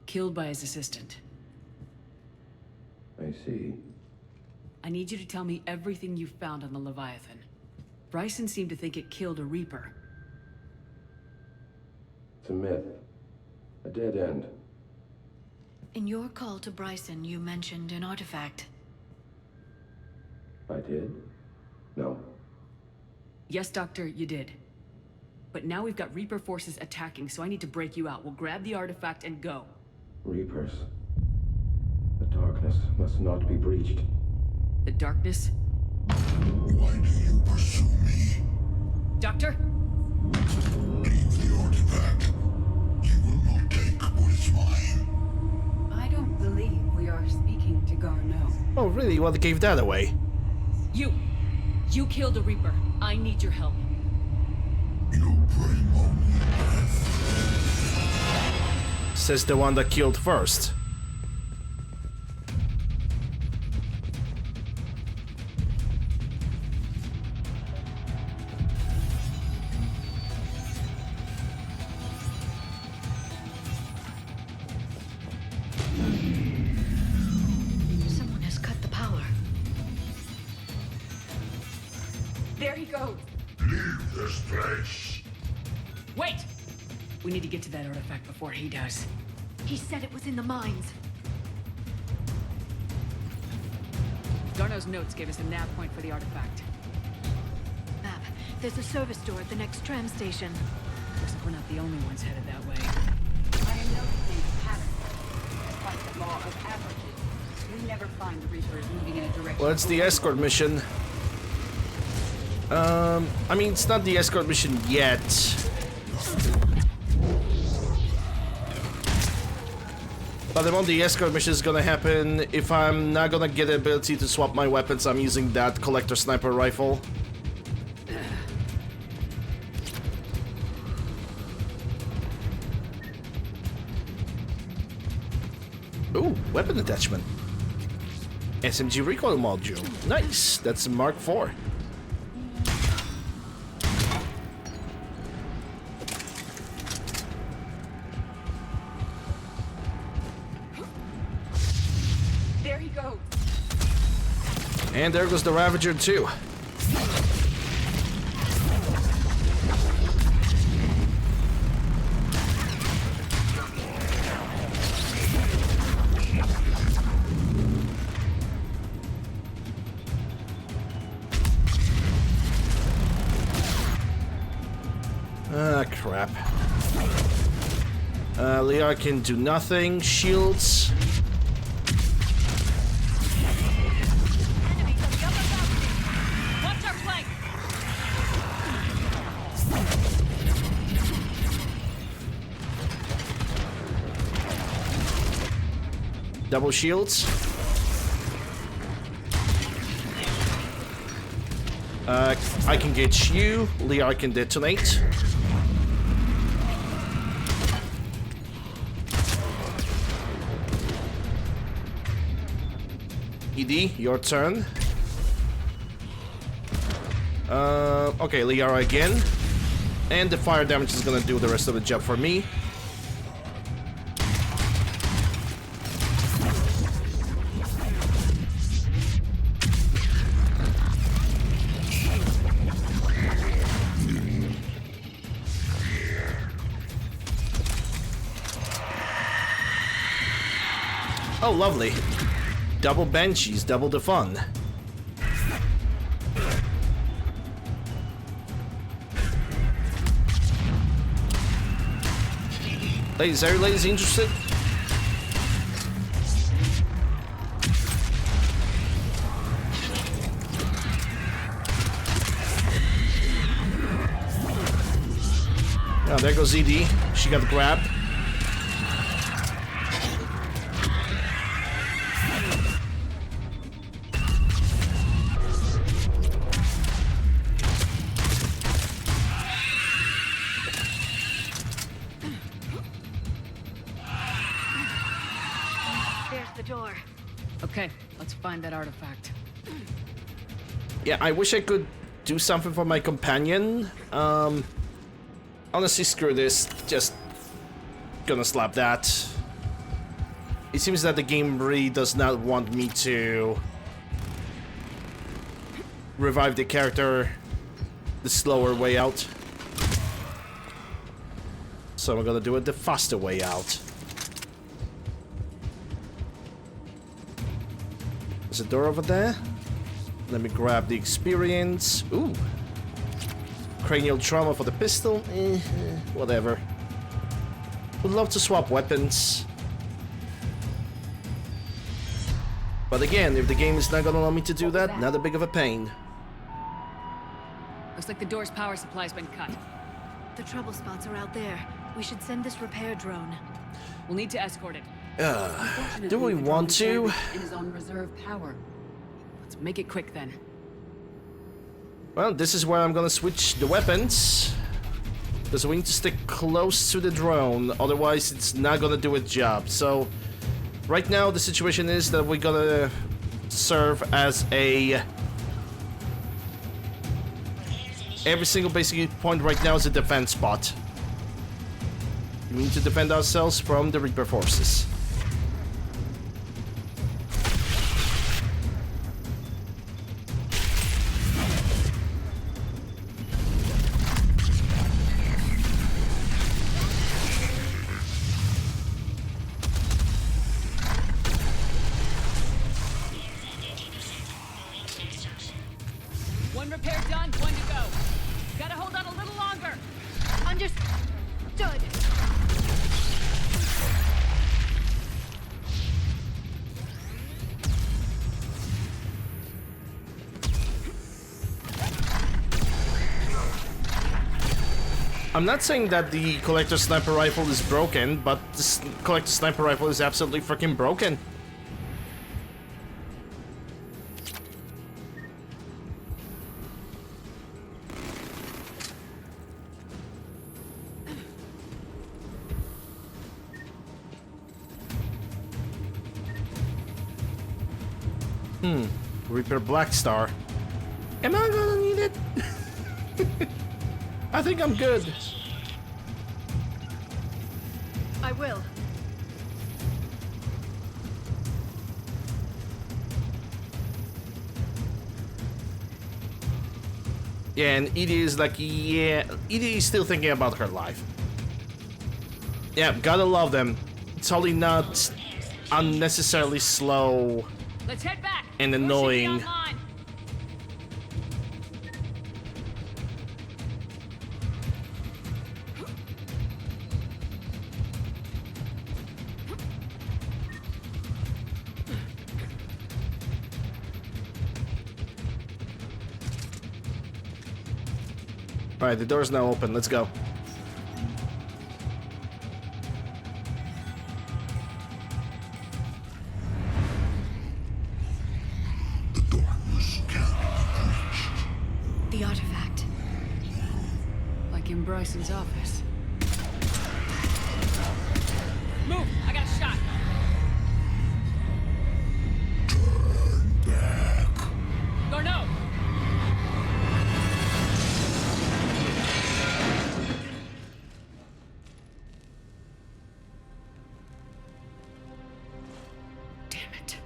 Killed by his assistant. I see. I need you to tell me everything you found on the Leviathan. Bryson seemed to think it killed a Reaper. It's a myth. A dead end. In your call to Bryson, you mentioned an artifact. I did? No. Yes, Doctor, you did. But now we've got Reaper forces attacking, so I need to break you out. We'll grab the artifact and go. Reapers. The darkness must not be breached. The darkness? Why do you pursue me? Doctor? Leave the artifact. You will not take what is mine. I don't believe we are speaking to Garneau. Oh, really? You want to give that away? You killed a Reaper. I need your help. You bring only death. Says the one that killed first. Someone has cut the power. There he goes. Leave this place. Wait! We need to get to that artifact before he does. He said it was in the mines. Garneau's notes gave us a nav point for the artifact. Map. There's a service door at the next tram station. Looks like we're not the only ones headed that way. I am noticing a pattern. Despite the law of averages, we never find the Reapers moving in a direction. Well, it's the escort mission. I mean, it's not the escort mission yet. But the one the escort mission is gonna happen if I'm not gonna get the ability to swap my weapons. I'm using that collector sniper rifle. Ooh, weapon attachment. SMG recoil module. Nice. That's a Mark IV. There he goes. And there goes the Ravager too. Ah, crap. Liara can do nothing. Shields. Watch our flank! Double shields. I can get you. Liara can detonate. ED, your turn. Okay, Liara again. And the fire damage is gonna do the rest of the job for me. Oh, lovely. Double Banshees, double the fun. Ladies, are you ladies interested? Oh, there goes ED. She got grabbed. There's the door. Okay, let's find that artifact. Yeah, I wish I could do something for my companion. Honestly, screw this. Just gonna slap that. It seems that the game really does not want me to revive the character the slower way out. So I'm gonna do it the faster way out. There's a door over there. Let me grab the experience. Ooh. Cranial trauma for the pistol. Whatever. Would love to swap weapons. But again, if the game is not gonna allow me to do that, not a big of a pain. Looks like the door's power supply's been cut. The trouble spots are out there. We should send this repair drone. We'll need to escort it. Unfortunately, do we the want drone to? is on reserve power. Let's make it quick then. Well, this is where I'm gonna switch the weapons. Because we need to stick close to the drone, otherwise it's not gonna do its job. So, right now the situation is that we're gonna serve as a... Every single basic point right now is a defense spot. We need to defend ourselves from the Reaper forces. One repair done, one to go. Gotta hold on a little longer. Understood. I'm not saying that the collector sniper rifle is broken, but this collector sniper rifle is absolutely freaking broken. Reaper Black Star. Am I gonna need it? I think I'm good. I will. Yeah, and Edie is like, yeah, Edie is still thinking about her life. Yeah, gotta love them. It's only not unnecessarily slow Let's head back. and More should be annoying. online. Alright, the door's now open. Let's go. The artifact. Like in Bryson's office. Move! I got a shot. Garneau! Damn it.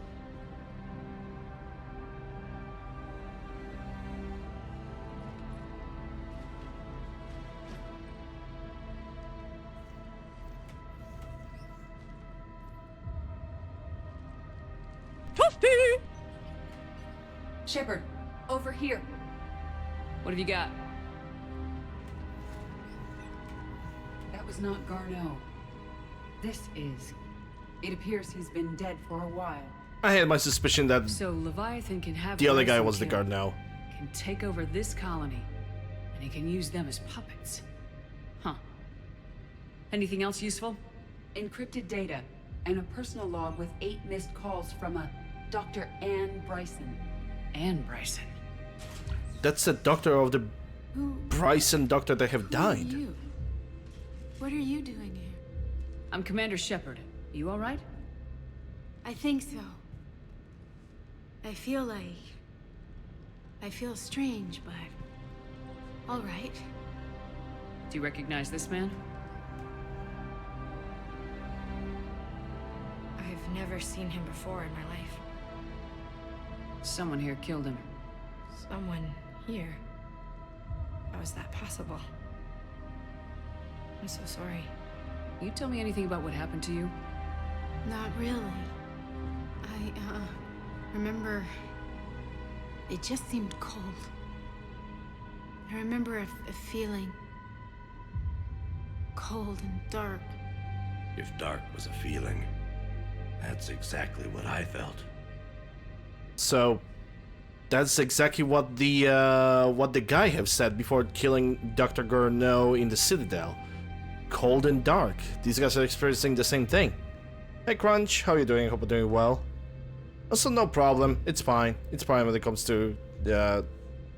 Shepard, over here. What have you got? That was not Garneau. This is. It appears he's been dead for a while. I had my suspicion that So Leviathan can have the other guy Bryson was the killed, guard now. can take over this colony, and he can use them as puppets. Huh. Anything else useful? Encrypted data and a personal log with 8 missed calls from a Dr. Ann Bryson. And Bryson. That's the doctor of the Who? Bryson doctor that have Who are died. you? What are you doing here? I'm Commander Shepard. You all right? I think so. I feel strange, but all right. Do you recognize this man? I've never seen him before in my life. Someone here killed him. Someone here. How is that possible? I'm so sorry. Can you tell me anything about what happened to you? Not really. I, remember... It just seemed cold. I remember a feeling... cold and dark. If dark was a feeling, that's exactly what I felt. So, that's exactly what the guy have said before killing Dr. Garneau in the Citadel. Cold and dark. These guys are experiencing the same thing. Hey Crunch, how you doing? Hope you're doing well. Also, no problem. It's fine. It's fine when it comes to,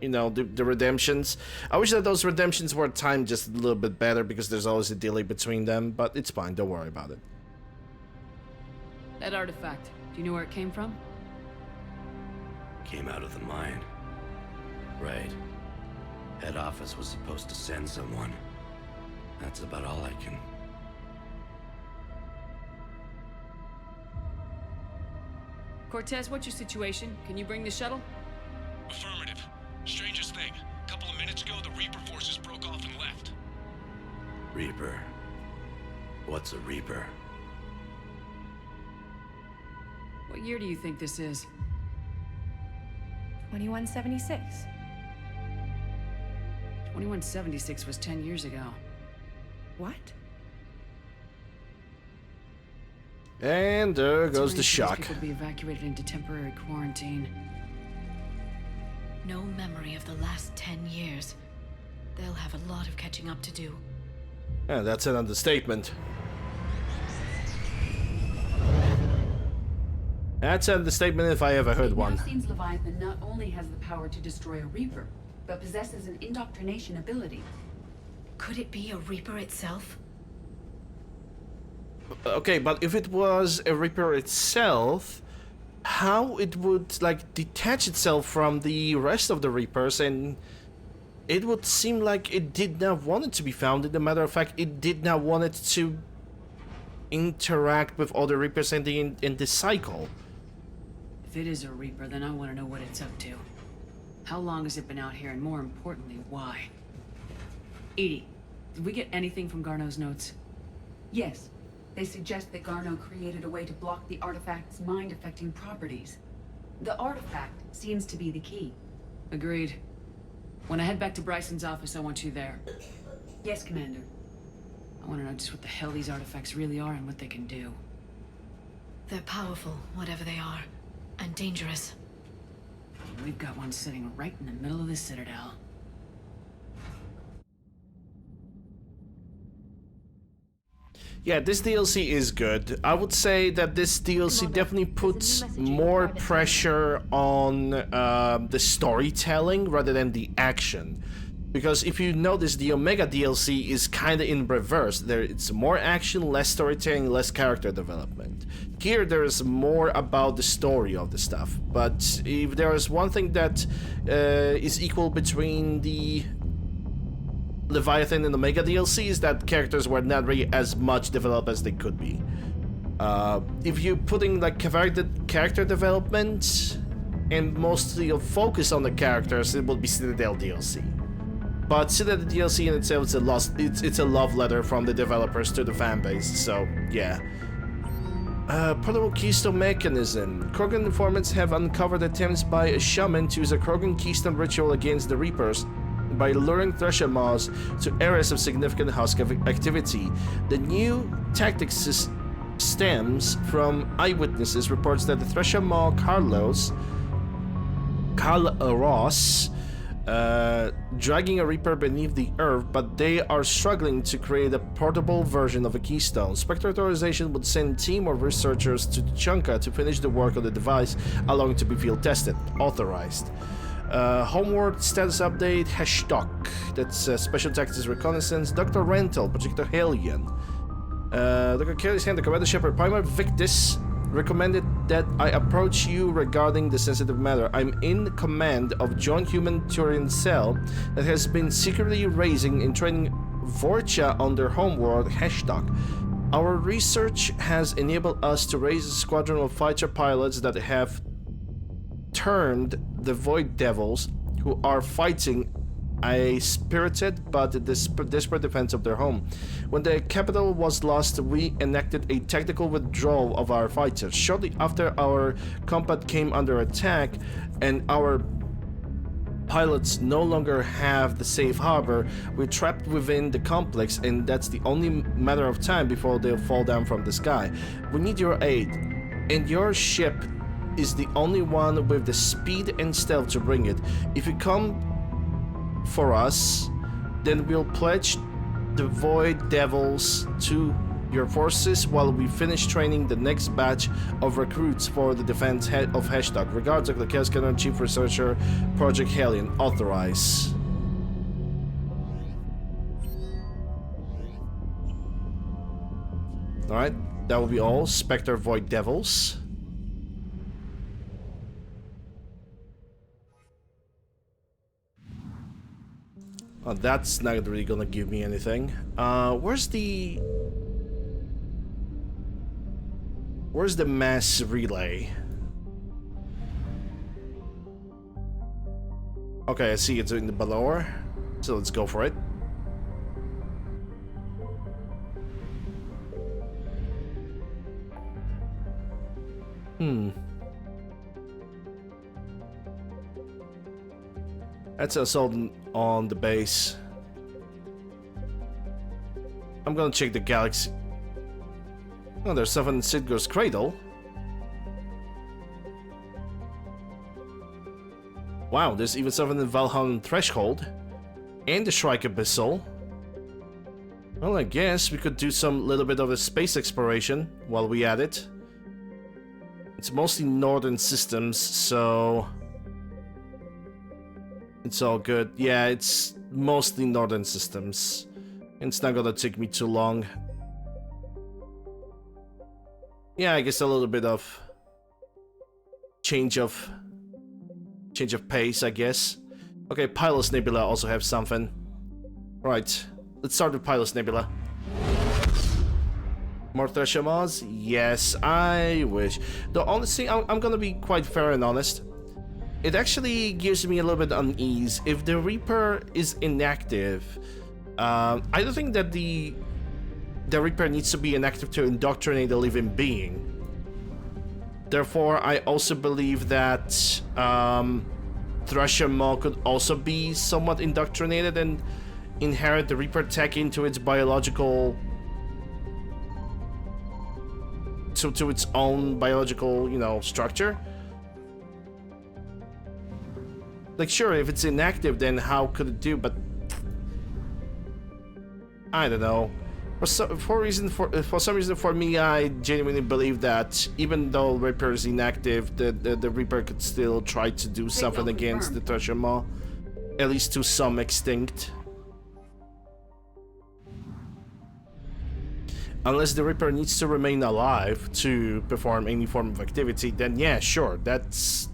you know, the redemptions. I wish that those redemptions were timed just a little bit better because there's always a delay between them, but it's fine. Don't worry about it. That artifact, do you know where it came from? Came out of the mine. Right. Head office was supposed to send someone. That's about all I can... Cortez, what's your situation? Can you bring the shuttle? Affirmative. Strangest thing. A couple of minutes ago, the Reaper forces broke off and left. Reaper. What's a Reaper? What year do you think this is? 2176. 2176 was 10 years ago. What? And there goes the These shock. people will be evacuated into temporary quarantine. No memory of the last 10 years. They'll have a lot of catching up to do. Yeah, that's an understatement. That's an understatement if I ever heard one. It now seems Leviathan not only has the power to destroy a Reaper, but possesses an indoctrination ability. Could it be a Reaper itself? Okay, but if it was a Reaper itself, how it would, like, detach itself from the rest of the Reapers, and it would seem like it did not want it to be found. As a matter of fact, it did not want it to interact with other Reapers in the cycle. If it is a Reaper, then I want to know what it's up to. How long has it been out here, and more importantly, why? Edie, did we get anything from Garneau's notes? Yes. They suggest that Garneau created a way to block the artifact's mind-affecting properties. The artifact seems to be the key. Agreed. When I head back to Bryson's office, I want you there. Yes, Commander. I want to know just what the hell these artifacts really are and what they can do. They're powerful, whatever they are, and dangerous. We've got one sitting right in the middle of the Citadel. Yeah, this DLC is good. I would say that this DLC definitely puts more pressure on the storytelling rather than the action. Because if you notice, the Omega DLC is kind of in reverse. It's more action, less storytelling, less character development. Here, there is more about the story of the stuff. But if there is one thing that is equal between the Leviathan and Omega DLC, is that characters were not really as much developed as they could be. If you're putting like character development and mostly a focus on the characters, it will be Citadel DLC. But Citadel DLC in itself is it's a love letter from the developers to the fanbase, so yeah. Portable Keystone Mechanism. Krogan informants have uncovered attempts by a shaman to use a Krogan Keystone ritual against the Reapers by luring Thresher Maws to areas of significant husk activity. The new tactic stems from eyewitnesses reports that the Thresher Maw Carlos dragging a Reaper beneath the earth, but they are struggling to create a portable version of a keystone. Spectre Authorization would send a team of researchers to Chunka to finish the work on the device, allowing it to be field tested. Authorized. Homeward status update, Hashdock. That's Special Tactics Reconnaissance. Dr. Rental, Projector Hellion. Dr. Kelly's hand, the Commander Shepard, Primer Victus recommended that I approach you regarding the sensitive matter. I'm in command of Joint Human Turian Cell that has been secretly raising and training Vorcha on their homeworld, Hashdock. Our research has enabled us to raise a squadron of fighter pilots that have termed the Void Devils, who are fighting a spirited but desperate defense of their home. When the capital was lost, we enacted a tactical withdrawal of our fighters. Shortly after, our combat came under attack and our pilots no longer have the safe harbor. We're trapped within the complex, and that's the only matter of time before they'll fall down from the sky. We need your aid, and your ship is the only one with the speed and stealth to bring it. If you come for us, then we'll pledge the Void Devils to your forces while we finish training the next batch of recruits for the defense of Hashtag. Regards, the Chaos Scanner Chief Researcher, Project Hellion. Authorize. Alright, that will be all. Spectre Void Devils. Oh, that's not really gonna give me anything. Where's the mass relay? Okay, I see it's in the below. So let's go for it. That's assault on the base. I'm gonna check the galaxy. Oh, there's stuff in Sidgar's cradle. Wow, there's even stuff in the Valhalla Threshold. And the Shrike Abyssal. Well, I guess we could do some little bit of a space exploration while we at it. It's mostly northern systems, so it's all good. Yeah, it's mostly northern systems. And it's not gonna take me too long. Yeah, I guess a little bit of change of pace, I guess. Okay, Pilot's Nebula also have something. Right, let's start with Pilot's Nebula. More Threshamars? Yes, I wish. Though honestly, I'm gonna be quite fair and honest. It actually gives me a little bit unease. If the Reaper is inactive, I don't think that the Reaper needs to be inactive to indoctrinate a living being. Therefore, I also believe that Thrashamar could also be somewhat indoctrinated and inherit the Reaper tech into its biological... to its own biological, you know, structure. Like, sure, if it's inactive, then how could it do? But I don't know. For some reason, for me, I genuinely believe that even though Reaper is inactive, the Reaper could still try to do something against the Thrashamar, at least to some extent. Unless the Reaper needs to remain alive to perform any form of activity, then yeah, sure, that's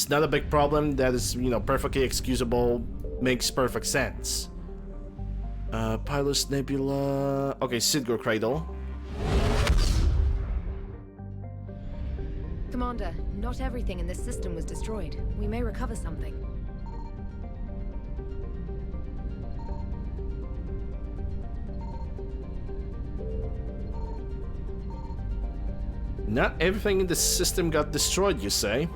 not a big problem. That is, you know, perfectly excusable, makes perfect sense. Pilot's Nebula... Okay, Sidgar Cradle. Commander, not everything in this system was destroyed. We may recover something. Not everything in the system got destroyed, you say?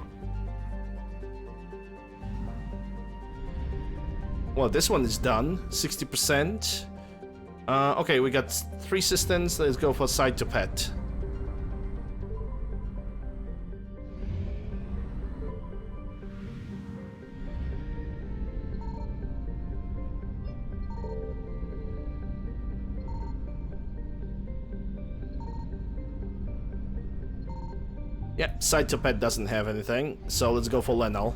Well, this one is done. 60%. Okay, we got 3 systems. Let's go for Side to Pet. Yeah, Side to Pet doesn't have anything, so let's go for Lenel.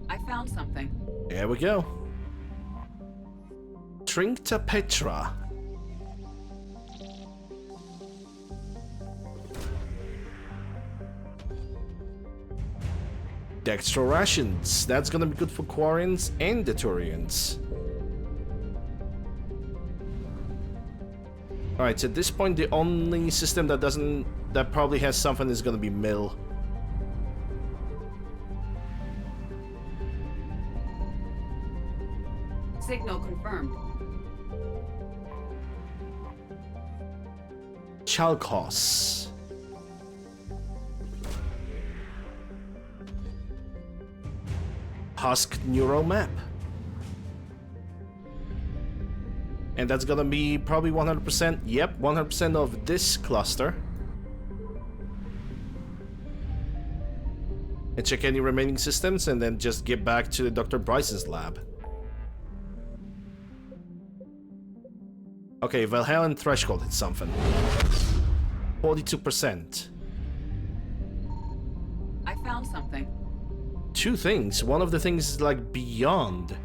I found something. There we go. Trincta Petra. Dextro rations. That's gonna be good for Quarians and the Turians. Alright, so at this point the only system that probably has something is gonna be Mill. Signal confirmed. Chalkos. Husk Neural Map. And that's gonna be probably 100%, yep, 100% of this cluster. and check any remaining systems, and then just get back to Dr. Bryson's lab. Okay, Valhallan threshold hit something. 42%. I found something. 2 things. One of the things is like beyond.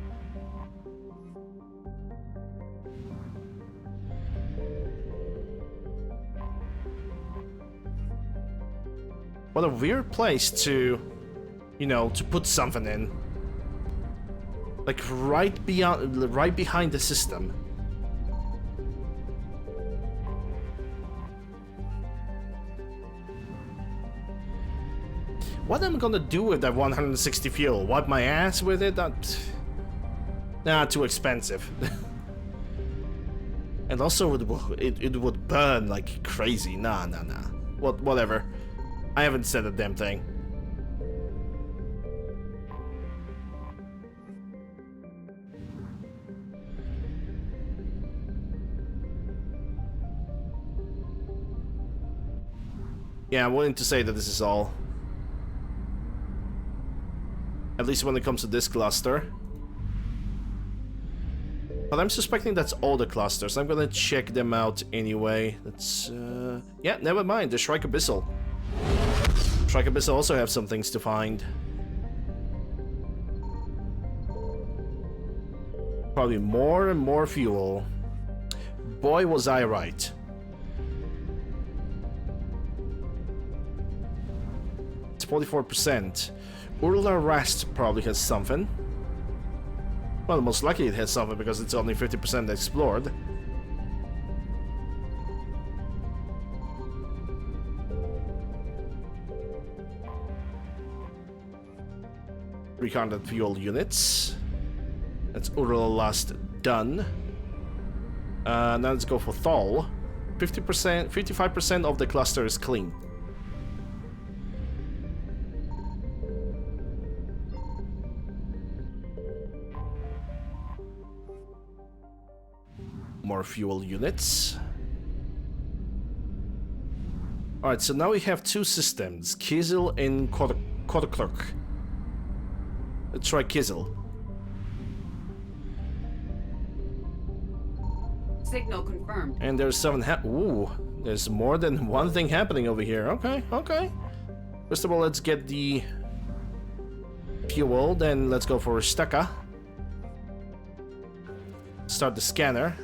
What a weird place to, you know, to put something in. Like right behind the system. What am I gonna do with that 160 fuel? Wipe my ass with it? Nah, too expensive. And also it would burn like crazy. Nah. Whatever. I haven't said a damn thing. Yeah, I'm willing to say that this is all. At least when it comes to this cluster. But I'm suspecting that's all the clusters. I'm gonna check them out anyway. That's, yeah, never mind. The Shrike Abyssal. Shrike Abyssal also have some things to find. Probably more and more fuel. Boy, was I right. It's 44%. Urla Rast probably has something. Well, most likely it has something because it's only 50% explored. $300 fuel units. That's Urla Rast done. Now let's go for Thal. 50%, 55% of the cluster is clean. More fuel units. Alright, so now we have 2 systems, Kizel and Kotokluk. Let's try Kizel. Signal confirmed. And there's 7 ooh, there's more than one thing happening over here. Okay. First of all, let's get the fuel, then let's go for Staka. Start the scanner.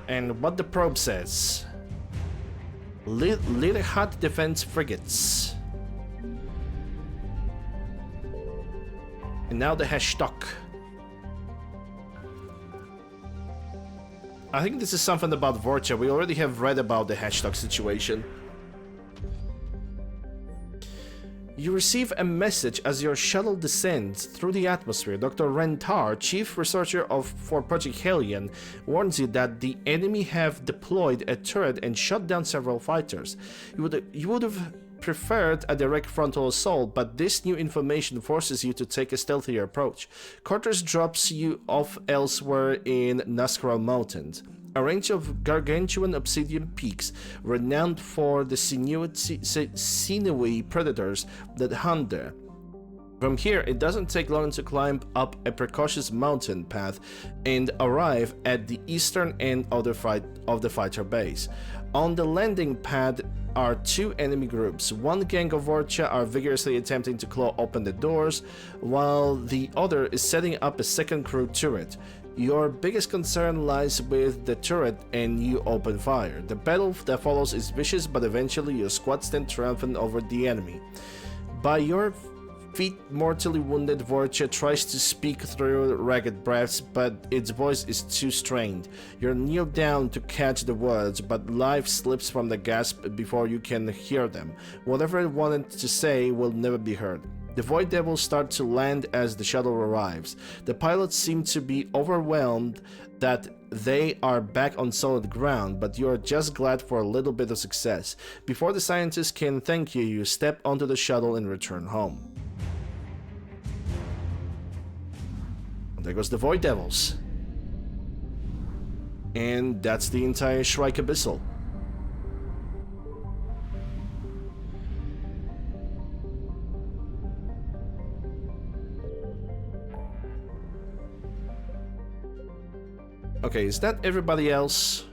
And what the probe says. Little hot defense frigates. And now the Hashtok. I think this is something about Vorcha. We already have read about the Hashtok situation. You receive a message as your shuttle descends through the atmosphere. Dr. Rentar, chief researcher for Project Hellion, warns you that the enemy have deployed a turret and shot down several fighters. You would have preferred a direct frontal assault, but this new information forces you to take a stealthier approach. Cortez drops you off elsewhere in Nazca Mountains, a range of gargantuan obsidian peaks renowned for the sinewy predators that hunt there. From here, it doesn't take long to climb up a precocious mountain path and arrive at the eastern end of the fighter base. On the landing pad are 2 enemy groups. One gang of Vorcha are vigorously attempting to claw open the doors, while the other is setting up a second crew turret. Your biggest concern lies with the turret and you open fire. The battle that follows is vicious, but eventually your squad stand triumphant over the enemy. By your feet, mortally wounded Vorcha tries to speak through ragged breaths, but its voice is too strained. You kneel down to catch the words, but life slips from the gasp before you can hear them. Whatever it wanted to say will never be heard. The Void Devils start to land as the shuttle arrives. The pilots seem to be overwhelmed that they are back on solid ground, but you are just glad for a little bit of success. Before the scientists can thank you, you step onto the shuttle and return home. And there goes the Void Devils. And that's the entire Shrike Abyssal. Okay, is that everybody else?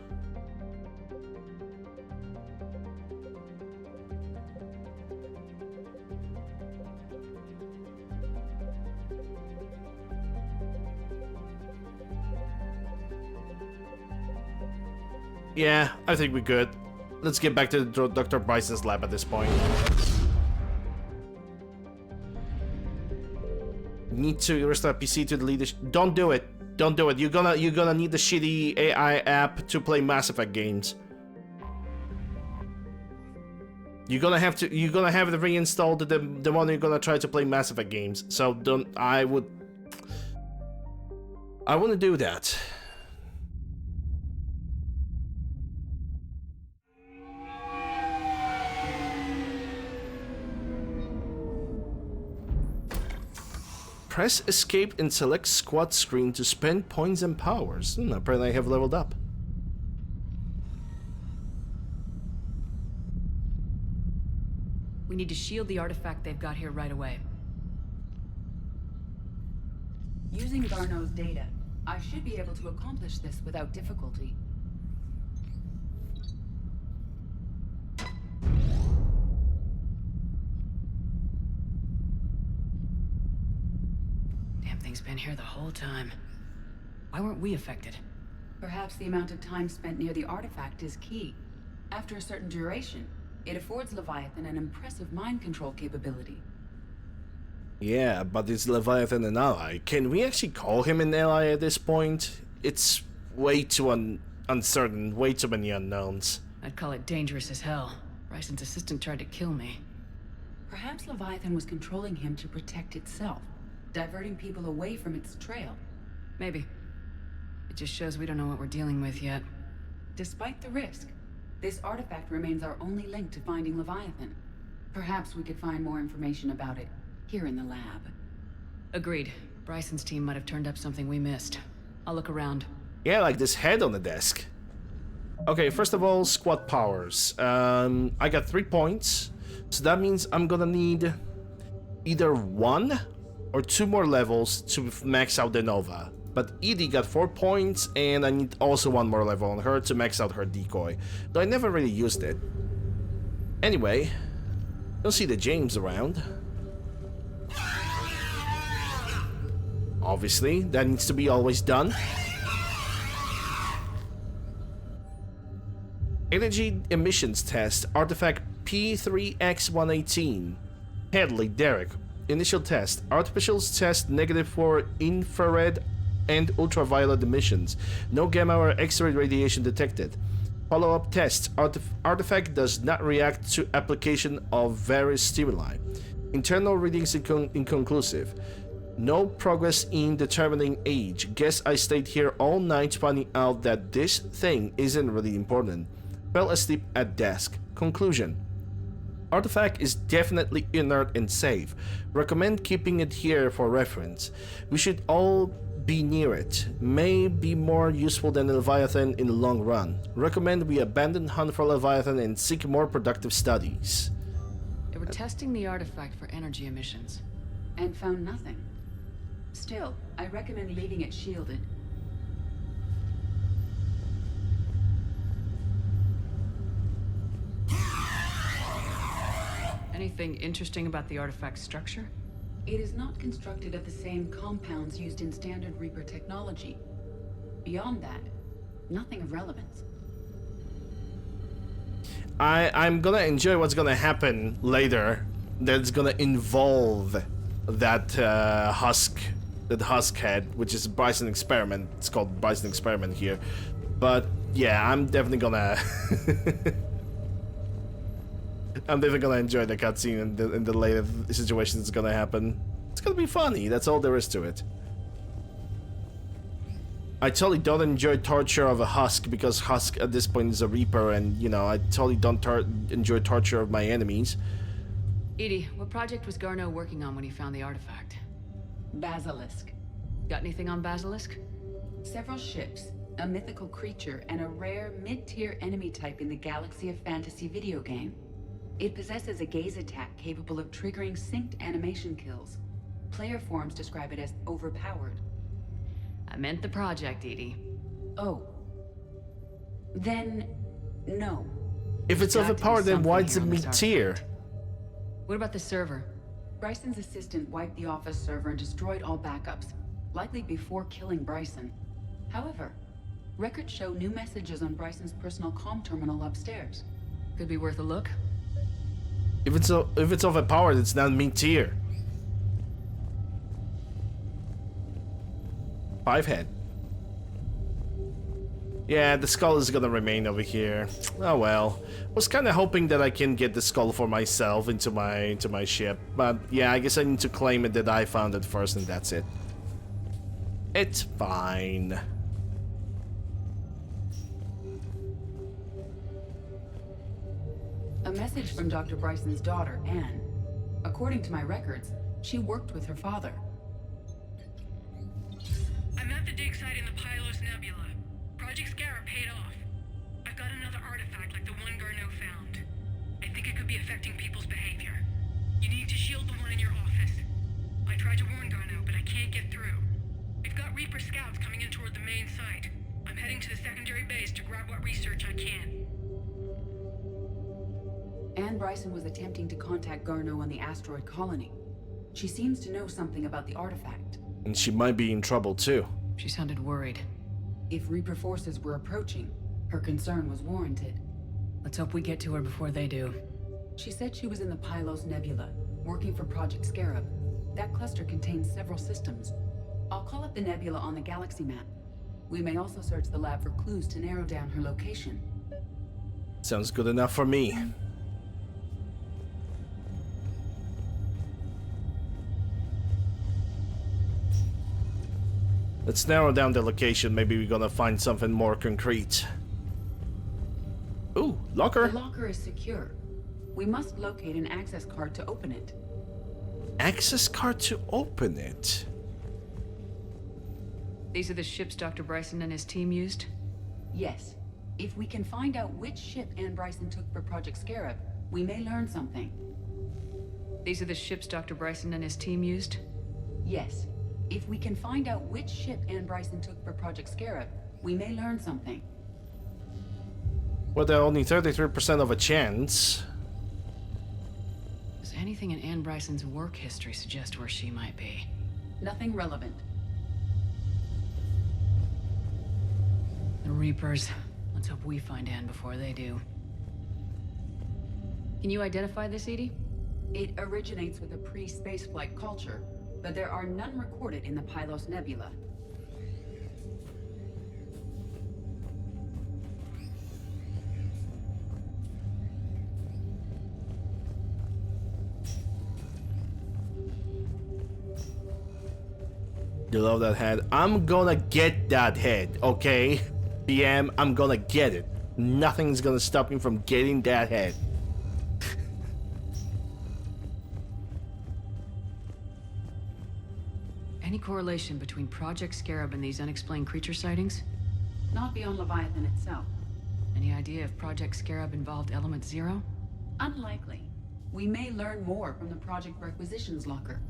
Yeah, I think we're good. Let's get back to Dr. Bryson's lab at this point. Need to restart PC to delete this. Don't do it. Don't do it. You're gonna need the shitty AI app to play Mass Effect games. You're gonna have to reinstall the one you're gonna try to play Mass Effect games. So don't. I wouldn't do that. Press escape and select squad screen to spend points and powers. Apparently I have leveled up. We need to shield the artifact they've got here right away. Using Garneau's data, I should be able to accomplish this without difficulty. Damn thing's been here the whole time. Why weren't we affected? Perhaps the amount of time spent near the artifact is key. After a certain duration, it affords Leviathan an impressive mind control capability. Yeah, but is Leviathan an ally? Can we actually call him an ally at this point? It's way too uncertain, way too many unknowns. I'd call it dangerous as hell. Bryson's assistant tried to kill me. Perhaps Leviathan was controlling him to protect itself, diverting people away from its trail. Maybe. It just shows we don't know what we're dealing with yet. Despite the risk, this artifact remains our only link to finding Leviathan. Perhaps we could find more information about it here in the lab. Agreed. Bryson's team might have turned up something we missed. I'll look around. Yeah, like this head on the desk. Okay, first of all, squad powers. I got 3 points, so that means I'm gonna need either 1 or 2 more levels to max out the Nova. But Edie got 4 points, and I need also 1 more level on her to max out her decoy. Though I never really used it. Anyway, don't see the James around. Obviously, that needs to be always done. Energy emissions test, artifact P3X118. Hadley, Derek. Initial test, artificials test negative for infrared and ultraviolet emissions. No gamma or X-ray radiation detected. Follow-up test, artifact does not react to application of various stimuli. Internal readings inconclusive. No progress in determining age. Guess I stayed here all night finding out that this thing isn't really important. Fell asleep at desk. Conclusion. Artifact is definitely inert and safe. Recommend keeping it here for reference. We should all be near it. May be more useful than Leviathan in the long run. Recommend we abandon hunt for Leviathan and seek more productive studies. They were testing the artifact for energy emissions. And found nothing. Still, I recommend leaving it shielded. Anything interesting about the artifact's structure? It is not constructed of the same compounds used in standard Reaper technology. Beyond that, nothing of relevance. I'm gonna enjoy what's gonna happen later. That's gonna involve that husk head, which is Bryson experiment. It's called Bryson experiment here. But yeah, I'm definitely gonna I'm definitely gonna enjoy the cutscene and the later situations that's gonna happen. It's gonna be funny, that's all there is to it. I totally don't enjoy torture of a husk, because husk at this point is a Reaper, and you know, I totally don't enjoy torture of my enemies. Edie, what project was Garneau working on when he found the artifact? Basilisk. Got anything on Basilisk? Several ships, a mythical creature, and a rare mid-tier enemy type in the Galaxy of Fantasy video game. It possesses a gaze attack capable of triggering synced animation kills. Player forums describe it as overpowered. I meant the project, Edie. Oh. Then, no. If it's overpowered, then why does it meet tier? What about the server? Bryson's assistant wiped the office server and destroyed all backups, likely before killing Bryson. However, records show new messages on Bryson's personal comm terminal upstairs. Could be worth a look. If it's overpowered, it's not meat tier. 5 head. Yeah, the skull is gonna remain over here. Oh well. Was kind of hoping that I can get the skull for myself into my ship, but yeah, I guess I need to claim it that I found it first, and that's it. It's fine. A message from Dr. Bryson's daughter, Anne. According to my records, she worked with her father. I'm at the dig site in the Pylos Nebula. Project Scarab paid off. I've got another artifact like the one Garneau found. I think it could be affecting people's behavior. You need to shield the one in your office. I tried to warn Garneau, but I can't get through. We've got Reaper scouts coming in toward the main site. I'm heading to the secondary base to grab what research I can. Anne Bryson was attempting to contact Garneau on the asteroid colony. She seems to know something about the artifact. And she might be in trouble too. She sounded worried. If Reaper forces were approaching, her concern was warranted. Let's hope we get to her before they do. She said she was in the Pylos Nebula, working for Project Scarab. That cluster contains several systems. I'll call up the nebula on the galaxy map. We may also search the lab for clues to narrow down her location. Sounds good enough for me. Let's narrow down the location. Maybe we're gonna find something more concrete. Ooh, locker. The locker is secure. We must locate an access card to open it. Access card to open it? These are the ships Dr. Bryson and his team used? Yes. If we can find out which ship Anne Bryson took for Project Scarab, we may learn something. These are the ships Dr. Bryson and his team used? Yes. If we can find out which ship Anne Bryson took for Project Scarab, we may learn something. Well, there are only 33% of a chance. Does anything in Anne Bryson's work history suggest where she might be? Nothing relevant. The Reapers. Let's hope we find Anne before they do. Can you identify this, Edie? It originates with a pre-spaceflight culture, but there are none recorded in the Pylos Nebula. You love that head. I'm gonna get that head, okay? PM, I'm gonna get it. Nothing's gonna stop me from getting that head. Any correlation between Project Scarab and these unexplained creature sightings? Not beyond Leviathan itself. Any idea if Project Scarab involved Element Zero? Unlikely. We may learn more from the Project Requisitions Locker.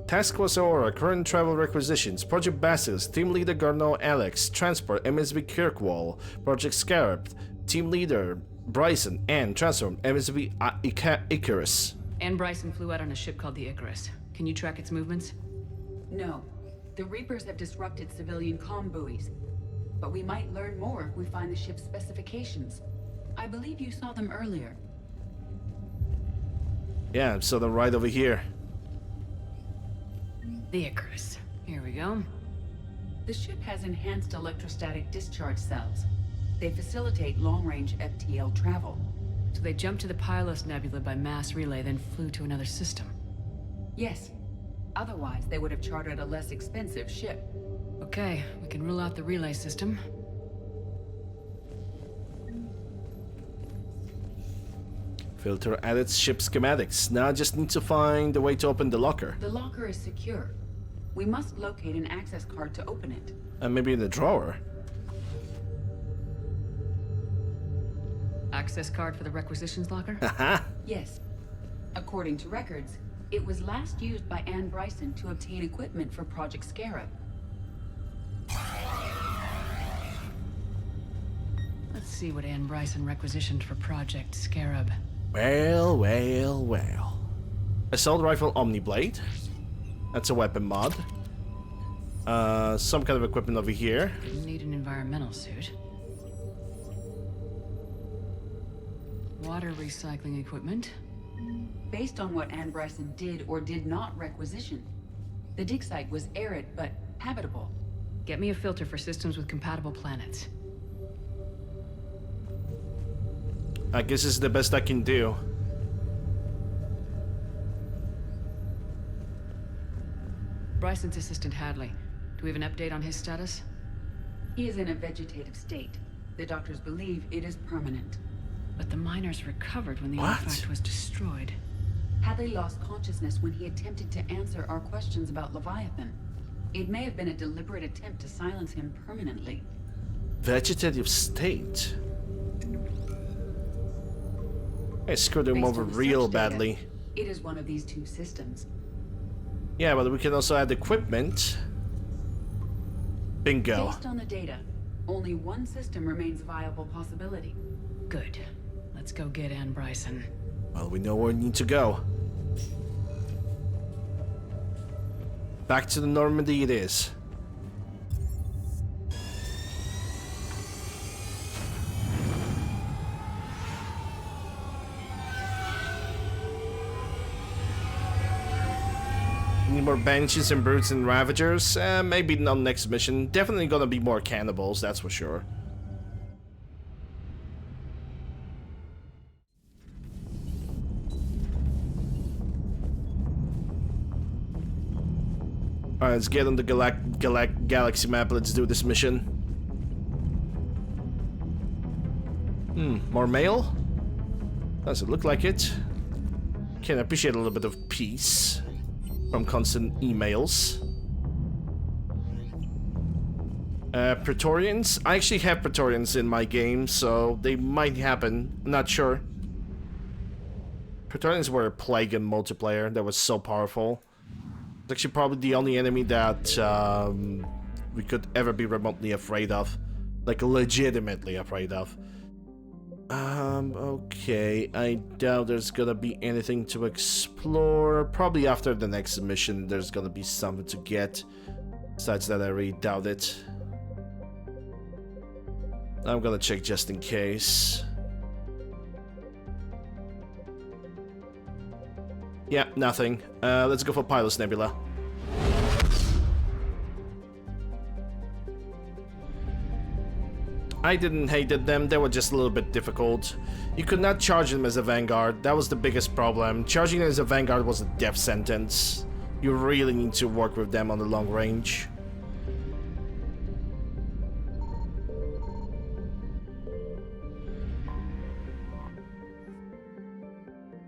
Task Force Aurora, current travel requisitions. Project Basilisk, Team Leader Garneau Alex, Transport MSV Kirkwall, Project Scarab, Team Leader Bryson, and Transform MSV Icarus. Anne Bryson flew out on a ship called the Icarus. Can you track its movements? No. The Reapers have disrupted civilian comm buoys. But we might learn more if we find the ship's specifications. I believe you saw them earlier. Yeah, I saw them right over here. The Icarus. Here we go. The ship has enhanced electrostatic discharge cells. They facilitate long-range FTL travel. So they jumped to the Pylos Nebula by mass relay, then flew to another system. Yes. Otherwise, they would have chartered a less expensive ship. Okay, we can rule out the relay system. Filter added ship schematics. Now I just need to find a way to open the locker. The locker is secure. We must locate an access card to open it. And maybe in the drawer. Access card for the requisitions locker? Haha. Yes. According to records, it was last used by Anne Bryson to obtain equipment for Project Scarab. see what Anne Bryson requisitioned for Project Scarab. Well, well, well. Assault rifle Omniblade. That's a weapon mod. Some kind of equipment over here. Need an environmental suit. Water recycling equipment. Based on what Anne Bryson did or did not requisition, the dig site was arid but habitable. Get me a filter for systems with compatible planets. I guess this is the best I can do. Bryson's assistant Hadley. Do we have an update on his status? He is in a vegetative state. The doctors believe it is permanent. But the miners recovered when the artifact was destroyed. Hadley lost consciousness when he attempted to answer our questions about Leviathan. It may have been a deliberate attempt to silence him permanently. Vegetative state? I screwed him Based over on the real search data, badly. It is one of these two systems. Yeah, but we can also add equipment. Bingo. Based on the data, only one system remains a viable possibility. Good. Let's go get Anne Bryson. Well, we know where we need to go. Back to the Normandy it is. Need more Banshees and Brutes and Ravagers? Maybe not next mission. Definitely gonna be more cannibals, that's for sure. Alright, let's get on the galaxy map. Let's do this mission. More mail? Doesn't look like it. Can appreciate a little bit of peace from constant emails. Praetorians? I actually have Praetorians in my game, so they might happen. I'm not sure. Praetorians were a plague in multiplayer that was so powerful. It's actually probably the only enemy that we could ever be remotely afraid of. Like, legitimately afraid of. Okay. I doubt there's gonna be anything to explore. Probably after the next mission there's gonna be something to get. Besides that, I really doubt it. I'm gonna check just in case. Yeah, nothing. Let's go for Pilot's Nebula. I didn't hate them, they were just a little bit difficult. You could not charge them as a Vanguard, that was the biggest problem. Charging them as a Vanguard was a death sentence. You really need to work with them on the long range.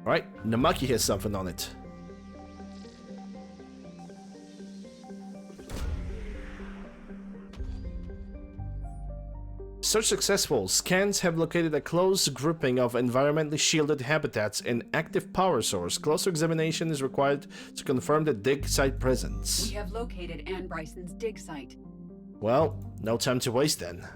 Alright, Namaki has something on it. Search successful. Scans have located a close grouping of environmentally shielded habitats and active power source. Closer examination is required to confirm the dig site presence. We have located Anne Bryson's dig site. Well, no time to waste then.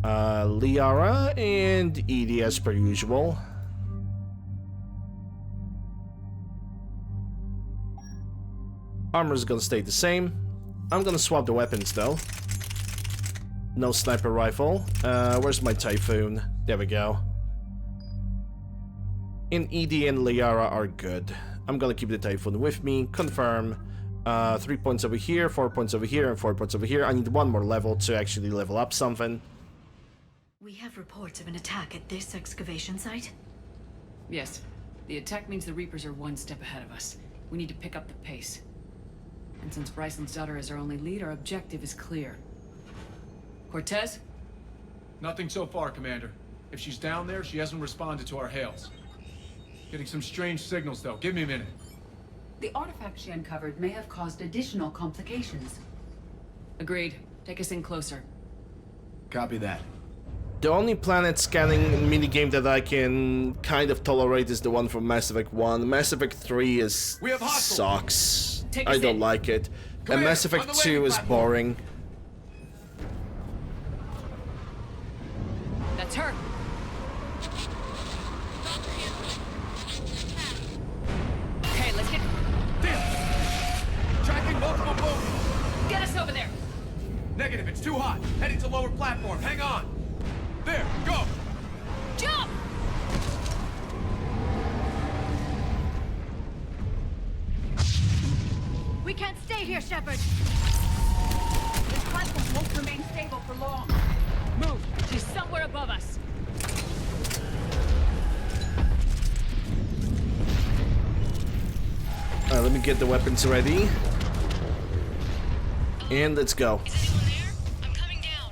Liara and Edie as per usual. Armor's gonna stay the same. I'm gonna swap the weapons though. No sniper rifle. Where's my Typhoon? There we go. And Edie and Liara are good. I'm gonna keep the Typhoon with me. Confirm. 3 points over here, 4 points over here, and 4 points over here. I need one more level to actually level up something. We have reports of an attack at this excavation site. Yes. The attack means the Reapers are one step ahead of us. We need to pick up the pace. And since Bryson's daughter is our only lead, our objective is clear. Cortez? Nothing so far, Commander. If she's down there, she hasn't responded to our hails. Getting some strange signals, though. Give me a minute. The artifact she uncovered may have caused additional complications. Agreed. Take us in closer. Copy that. The only planet scanning minigame that I can kind of tolerate is the one from Mass Effect 1. Mass Effect 3 is sucks. I don't like it. And Mass Effect 2 is boring. too hot. Heading to lower platform. Hang on. There, go. Jump! We can't stay here, Shepard. This platform won't remain stable for long. Move! She's somewhere above us. Alright, let me get the weapons ready. And let's go. Is anyone there? I'm coming down.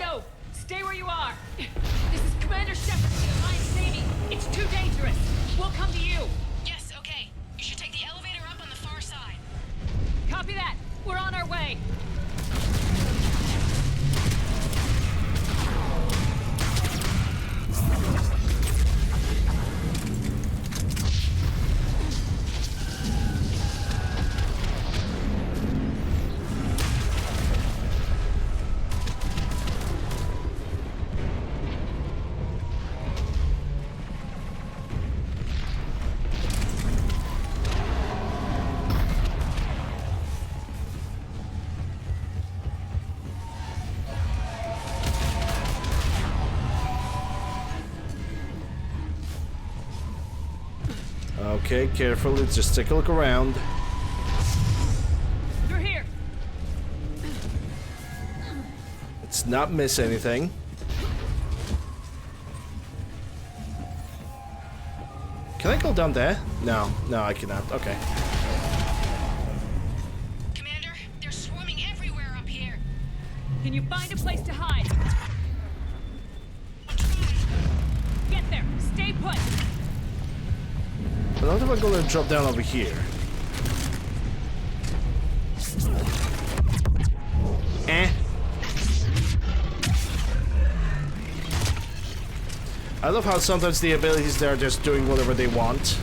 No! Stay where you are! This is Commander Shepard of the Alliance Navy. It's too dangerous. We'll come to you. Yes, okay. You should take the elevator up on the far side. Copy that. We're on our way. Okay, careful. Let's just take a look around. You're here. Let's not miss anything. Can I go down there? No, I cannot. Okay. Commander, they're swarming everywhere up here. Can you find a place to hide? Get there. Stay put. I don't know if I'm gonna drop down over here. I love how sometimes the abilities there are just doing whatever they want.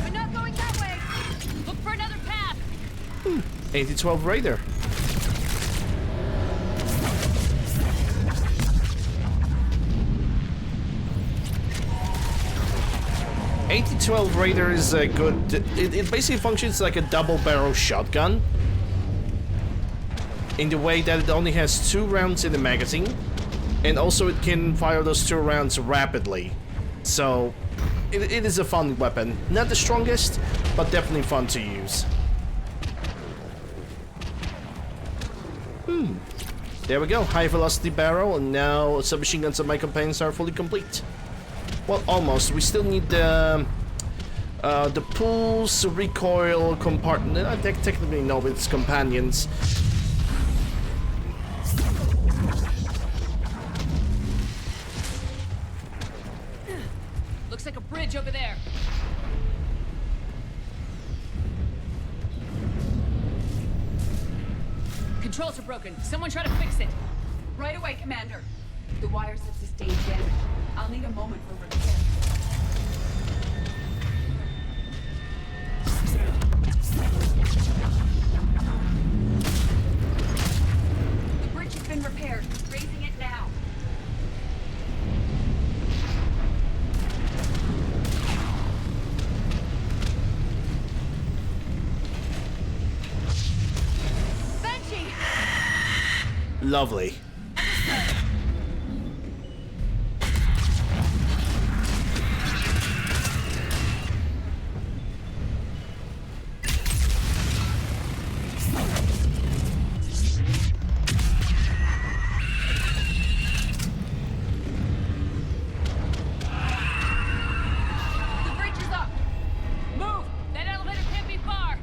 We're not going that way. Look for another path. 8012 Raider. .8012 Raider is a good... It basically functions like a double-barrel shotgun. In the way that it only has 2 rounds in the magazine. And also it can fire those 2 rounds rapidly. So, it is a fun weapon. Not the strongest, but definitely fun to use. There we go. High velocity barrel, and now submachine guns of my companions are fully complete. Well, almost. We still need the pulse recoil compartment. Technically no, but it's companions. Looks like a bridge over there. Controls are broken. Someone try to fix it. Right away, Commander. The wires have sustained damage. I'll need a moment for repair. The bridge has been repaired. Raising it now. Banshee! Lovely. The bridge is up. Move! That elevator can't be far.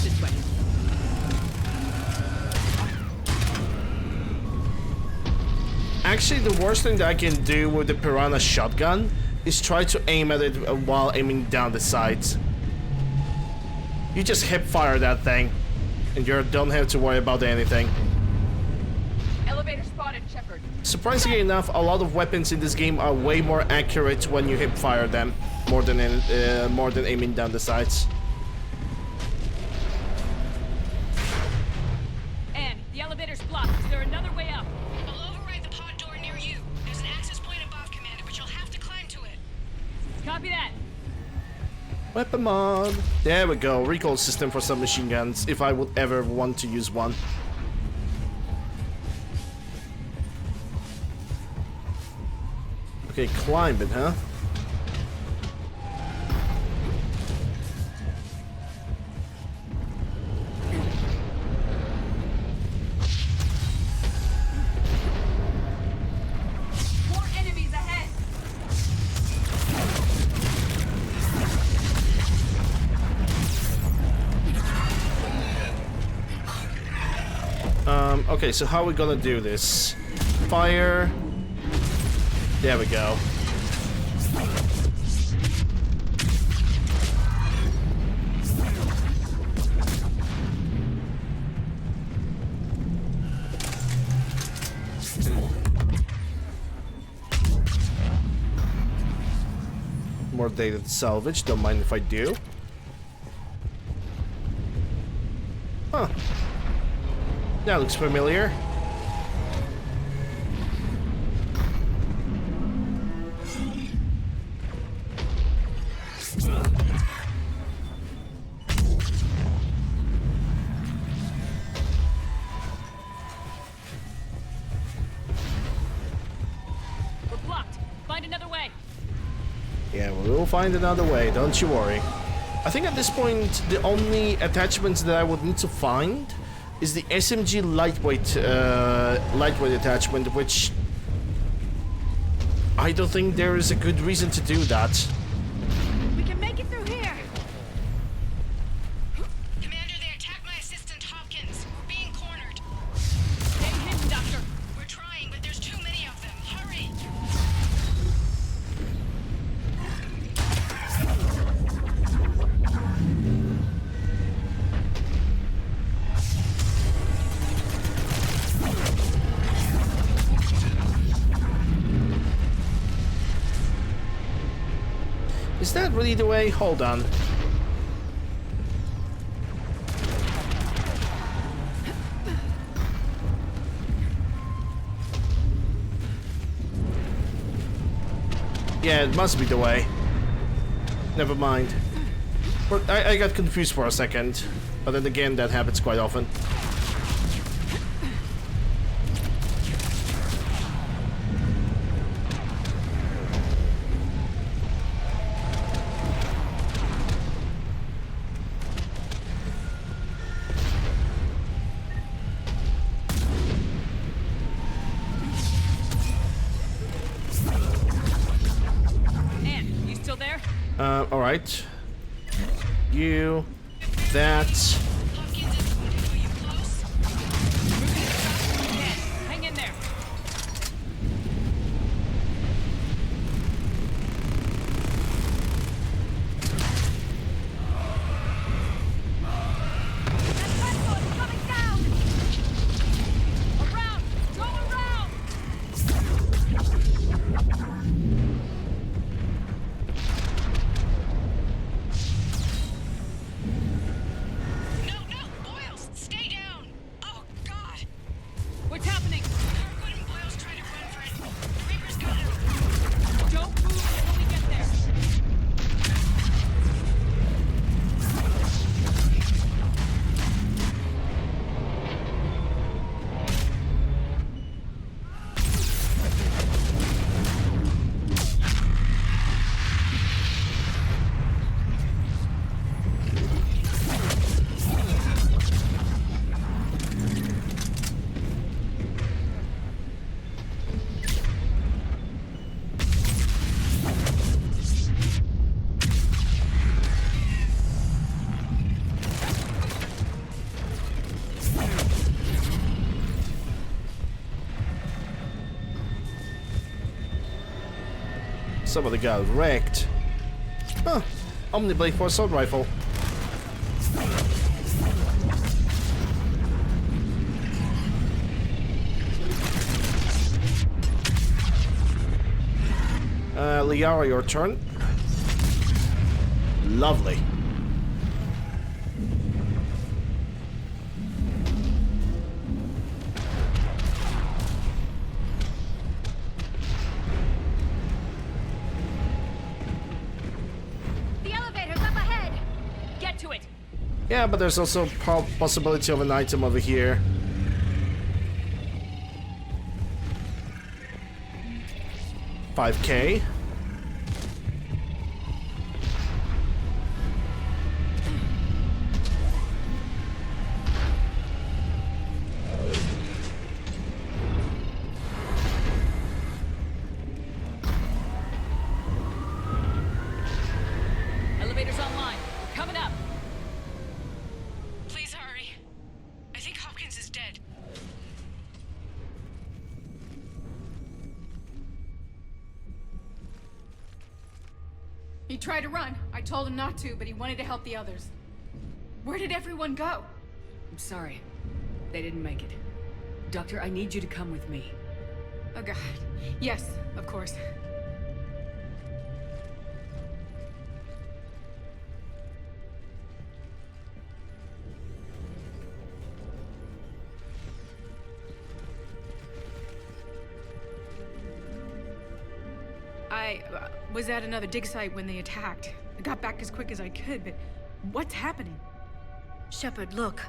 This way. Actually, the worst thing that I can do with the Piranha shotgun is try to aim at it while aiming down the sides. You just hip fire that thing, and you don't have to worry about anything. Elevator spotted, Shepard. Surprisingly enough, a lot of weapons in this game are way more accurate when you hip fire them, more than aiming down the sights. Anne, the elevator's blocked. Is there another way up? I'll override the pod door near you. There's an access point above, Commander, but you'll have to climb to it. Copy that. Weapon mod. There we go. Recoil system for submachine guns, if I would ever want to use one. Okay, climb it, huh? More enemies ahead. Okay, so how are we gonna do this? Fire. There we go. More data to salvage, don't mind if I do. Huh. That looks familiar. We're blocked. Find another way. Yeah, we'll find another way, don't you worry. I think at this point, the only attachments that I would need to find is the SMG lightweight attachment, which I don't think there is a good reason to do that. We can make it through here. Commander, they attacked my assistant, Hopkins. We're being cornered. Stay hidden, Doctor. We're trying, but there's too many of them. Hurry! Is that really the way? Hold on. Yeah, it must be the way. Never mind. But I got confused for a second. But then again, that happens quite often. Anne, you still there? Alright. You. That. Hang in there. Around! Go around! No, Boyles, stay down! Oh, God! What's happening? Kirkwood and Boyles try to run for it. The Reaper's got him. Don't move until we get there. Somebody got wrecked. Huh. Omniblade for assault rifle. Liara, your turn. Lovely. The elevator's up ahead! Get to it! Yeah, but there's also possibility of an item over here. $5K. Elevator's online. We're coming up. Please hurry. I think Hopkins is dead. He tried to run. I told him not to, but he wanted to help the others. Where did everyone go? I'm sorry. They didn't make it. Doctor, I need you to come with me. Oh god. Yes, of course. I was at another dig site when they attacked. I got back as quick as I could, but what's happening? Shepard, look.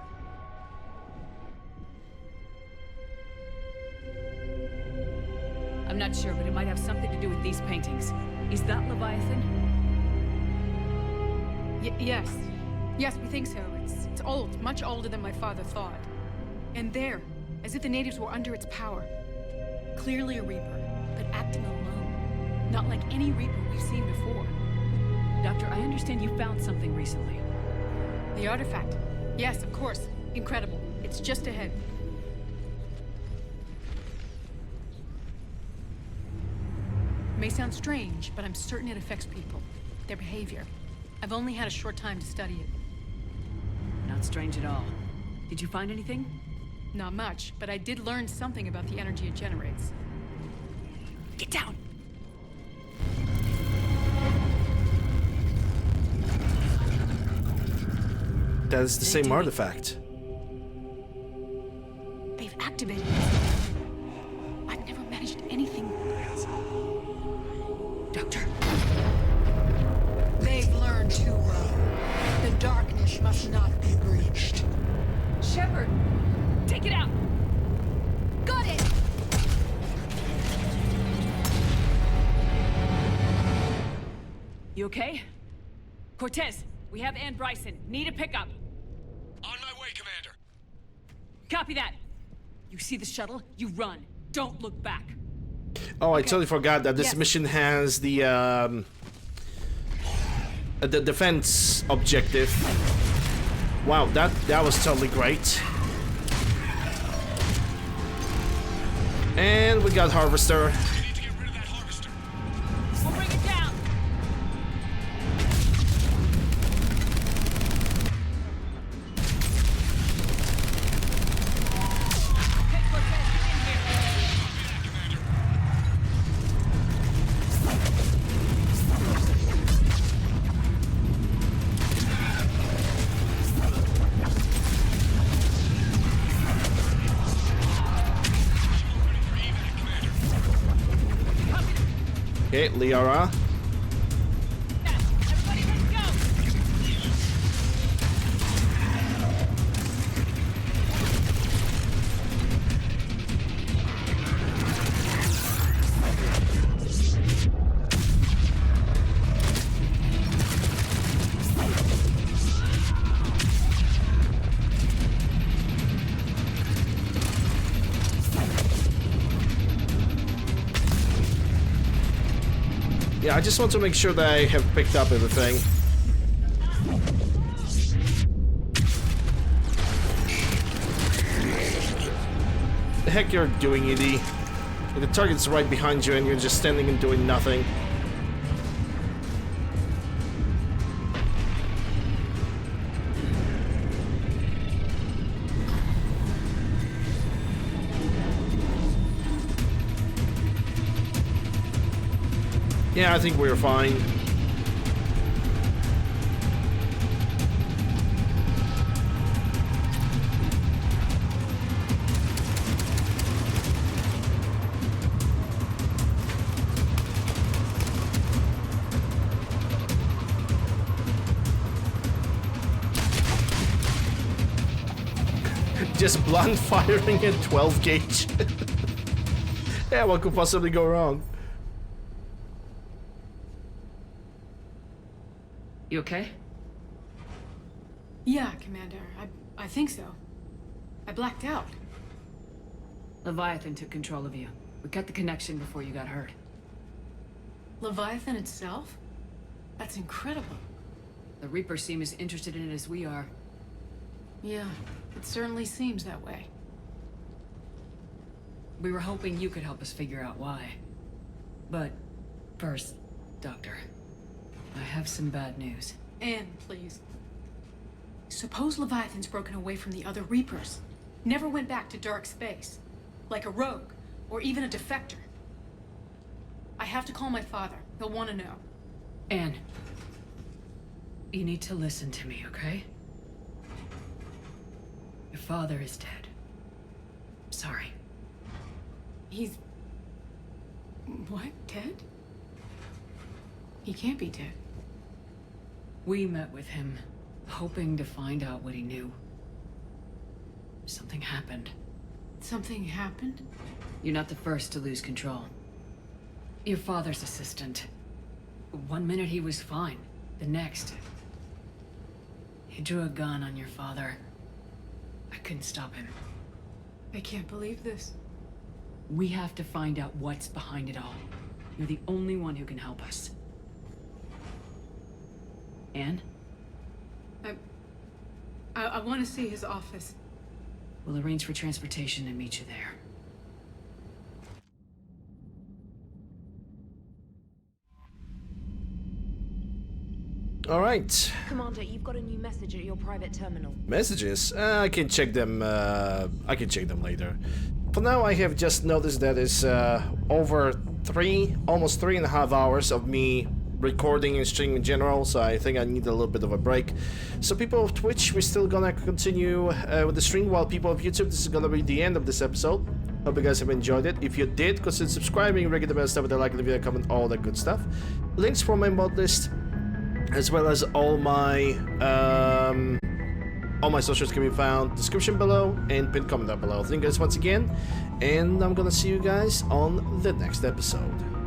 I'm not sure, but it might have something to do with these paintings. Is that Leviathan? Yes. Yes, we think so. It's old, much older than my father thought. And there, as if the natives were under its power. Clearly a Reaper, but acting alone. Not like any Reaper we've seen before. Doctor, I understand you found something recently. The artifact. Yes, of course. Incredible. It's just ahead. May sound strange, but I'm certain it affects people. Their behavior. I've only had a short time to study it. Not strange at all. Did you find anything? Not much, but I did learn something about the energy it generates. Get down! That is the same artifact. They've activated it. I've never managed anything. Doctor. They've learned too well. The darkness must not be breached. Shepard! Take it out! Got it! You okay? Cortez, we have Ann Bryson. Need a pickup. On my way, Commander. Copy that. You see the shuttle? You run. Don't look back. Oh, I totally forgot that this mission has the defense objective. Wow, that was totally great. And we got Harvester. We'll bring it down! Okay, Cortez, get in here. Okay, Liara. Everybody, let's go! Yeah, I just want to make sure that I have picked up everything. The heck you're doing, ED? The target's right behind you and you're just standing and doing nothing. Yeah, I think we're fine. Just blunt firing at 12 gauge. Yeah, what could possibly go wrong? You okay? Yeah, Commander. I think so. I blacked out. Leviathan took control of you. We cut the connection before you got hurt. Leviathan itself? That's incredible. The Reapers seem as interested in it as we are. Yeah, it certainly seems that way. We were hoping you could help us figure out why. But first, Doctor, I have some bad news. Anne, please. Suppose Leviathan's broken away from the other Reapers. Never went back to dark space. Like a rogue, or even a defector. I have to call my father. He'll want to know. Anne, you need to listen to me, okay? Your father is dead. Sorry. He's... What? Dead? He can't be dead. We met with him, hoping to find out what he knew. Something happened. Something happened? You're not the first to lose control. Your father's assistant. One minute he was fine. The next... he drew a gun on your father. I couldn't stop him. I can't believe this. We have to find out what's behind it all. You're the only one who can help us. Anne? I want to see his office. We'll arrange for transportation and meet you there. All right. Commander, you've got a new message at your private terminal. Messages? I can check them. I can check them later. For now, I have just noticed that it's over almost 3.5 hours of me recording and streaming in general, so I think I need a little bit of a break. So people of Twitch, we're still gonna continue with the stream, while people of YouTube, this is gonna be the end of this episode. Hope you guys have enjoyed it. If you did, consider subscribing, ring the bell, stuff with a like, leave a comment, all that good stuff. Links for my mod list, as well as all my socials can be found description below and pinned comment down below. Thank you guys once again, and I'm gonna see you guys on the next episode.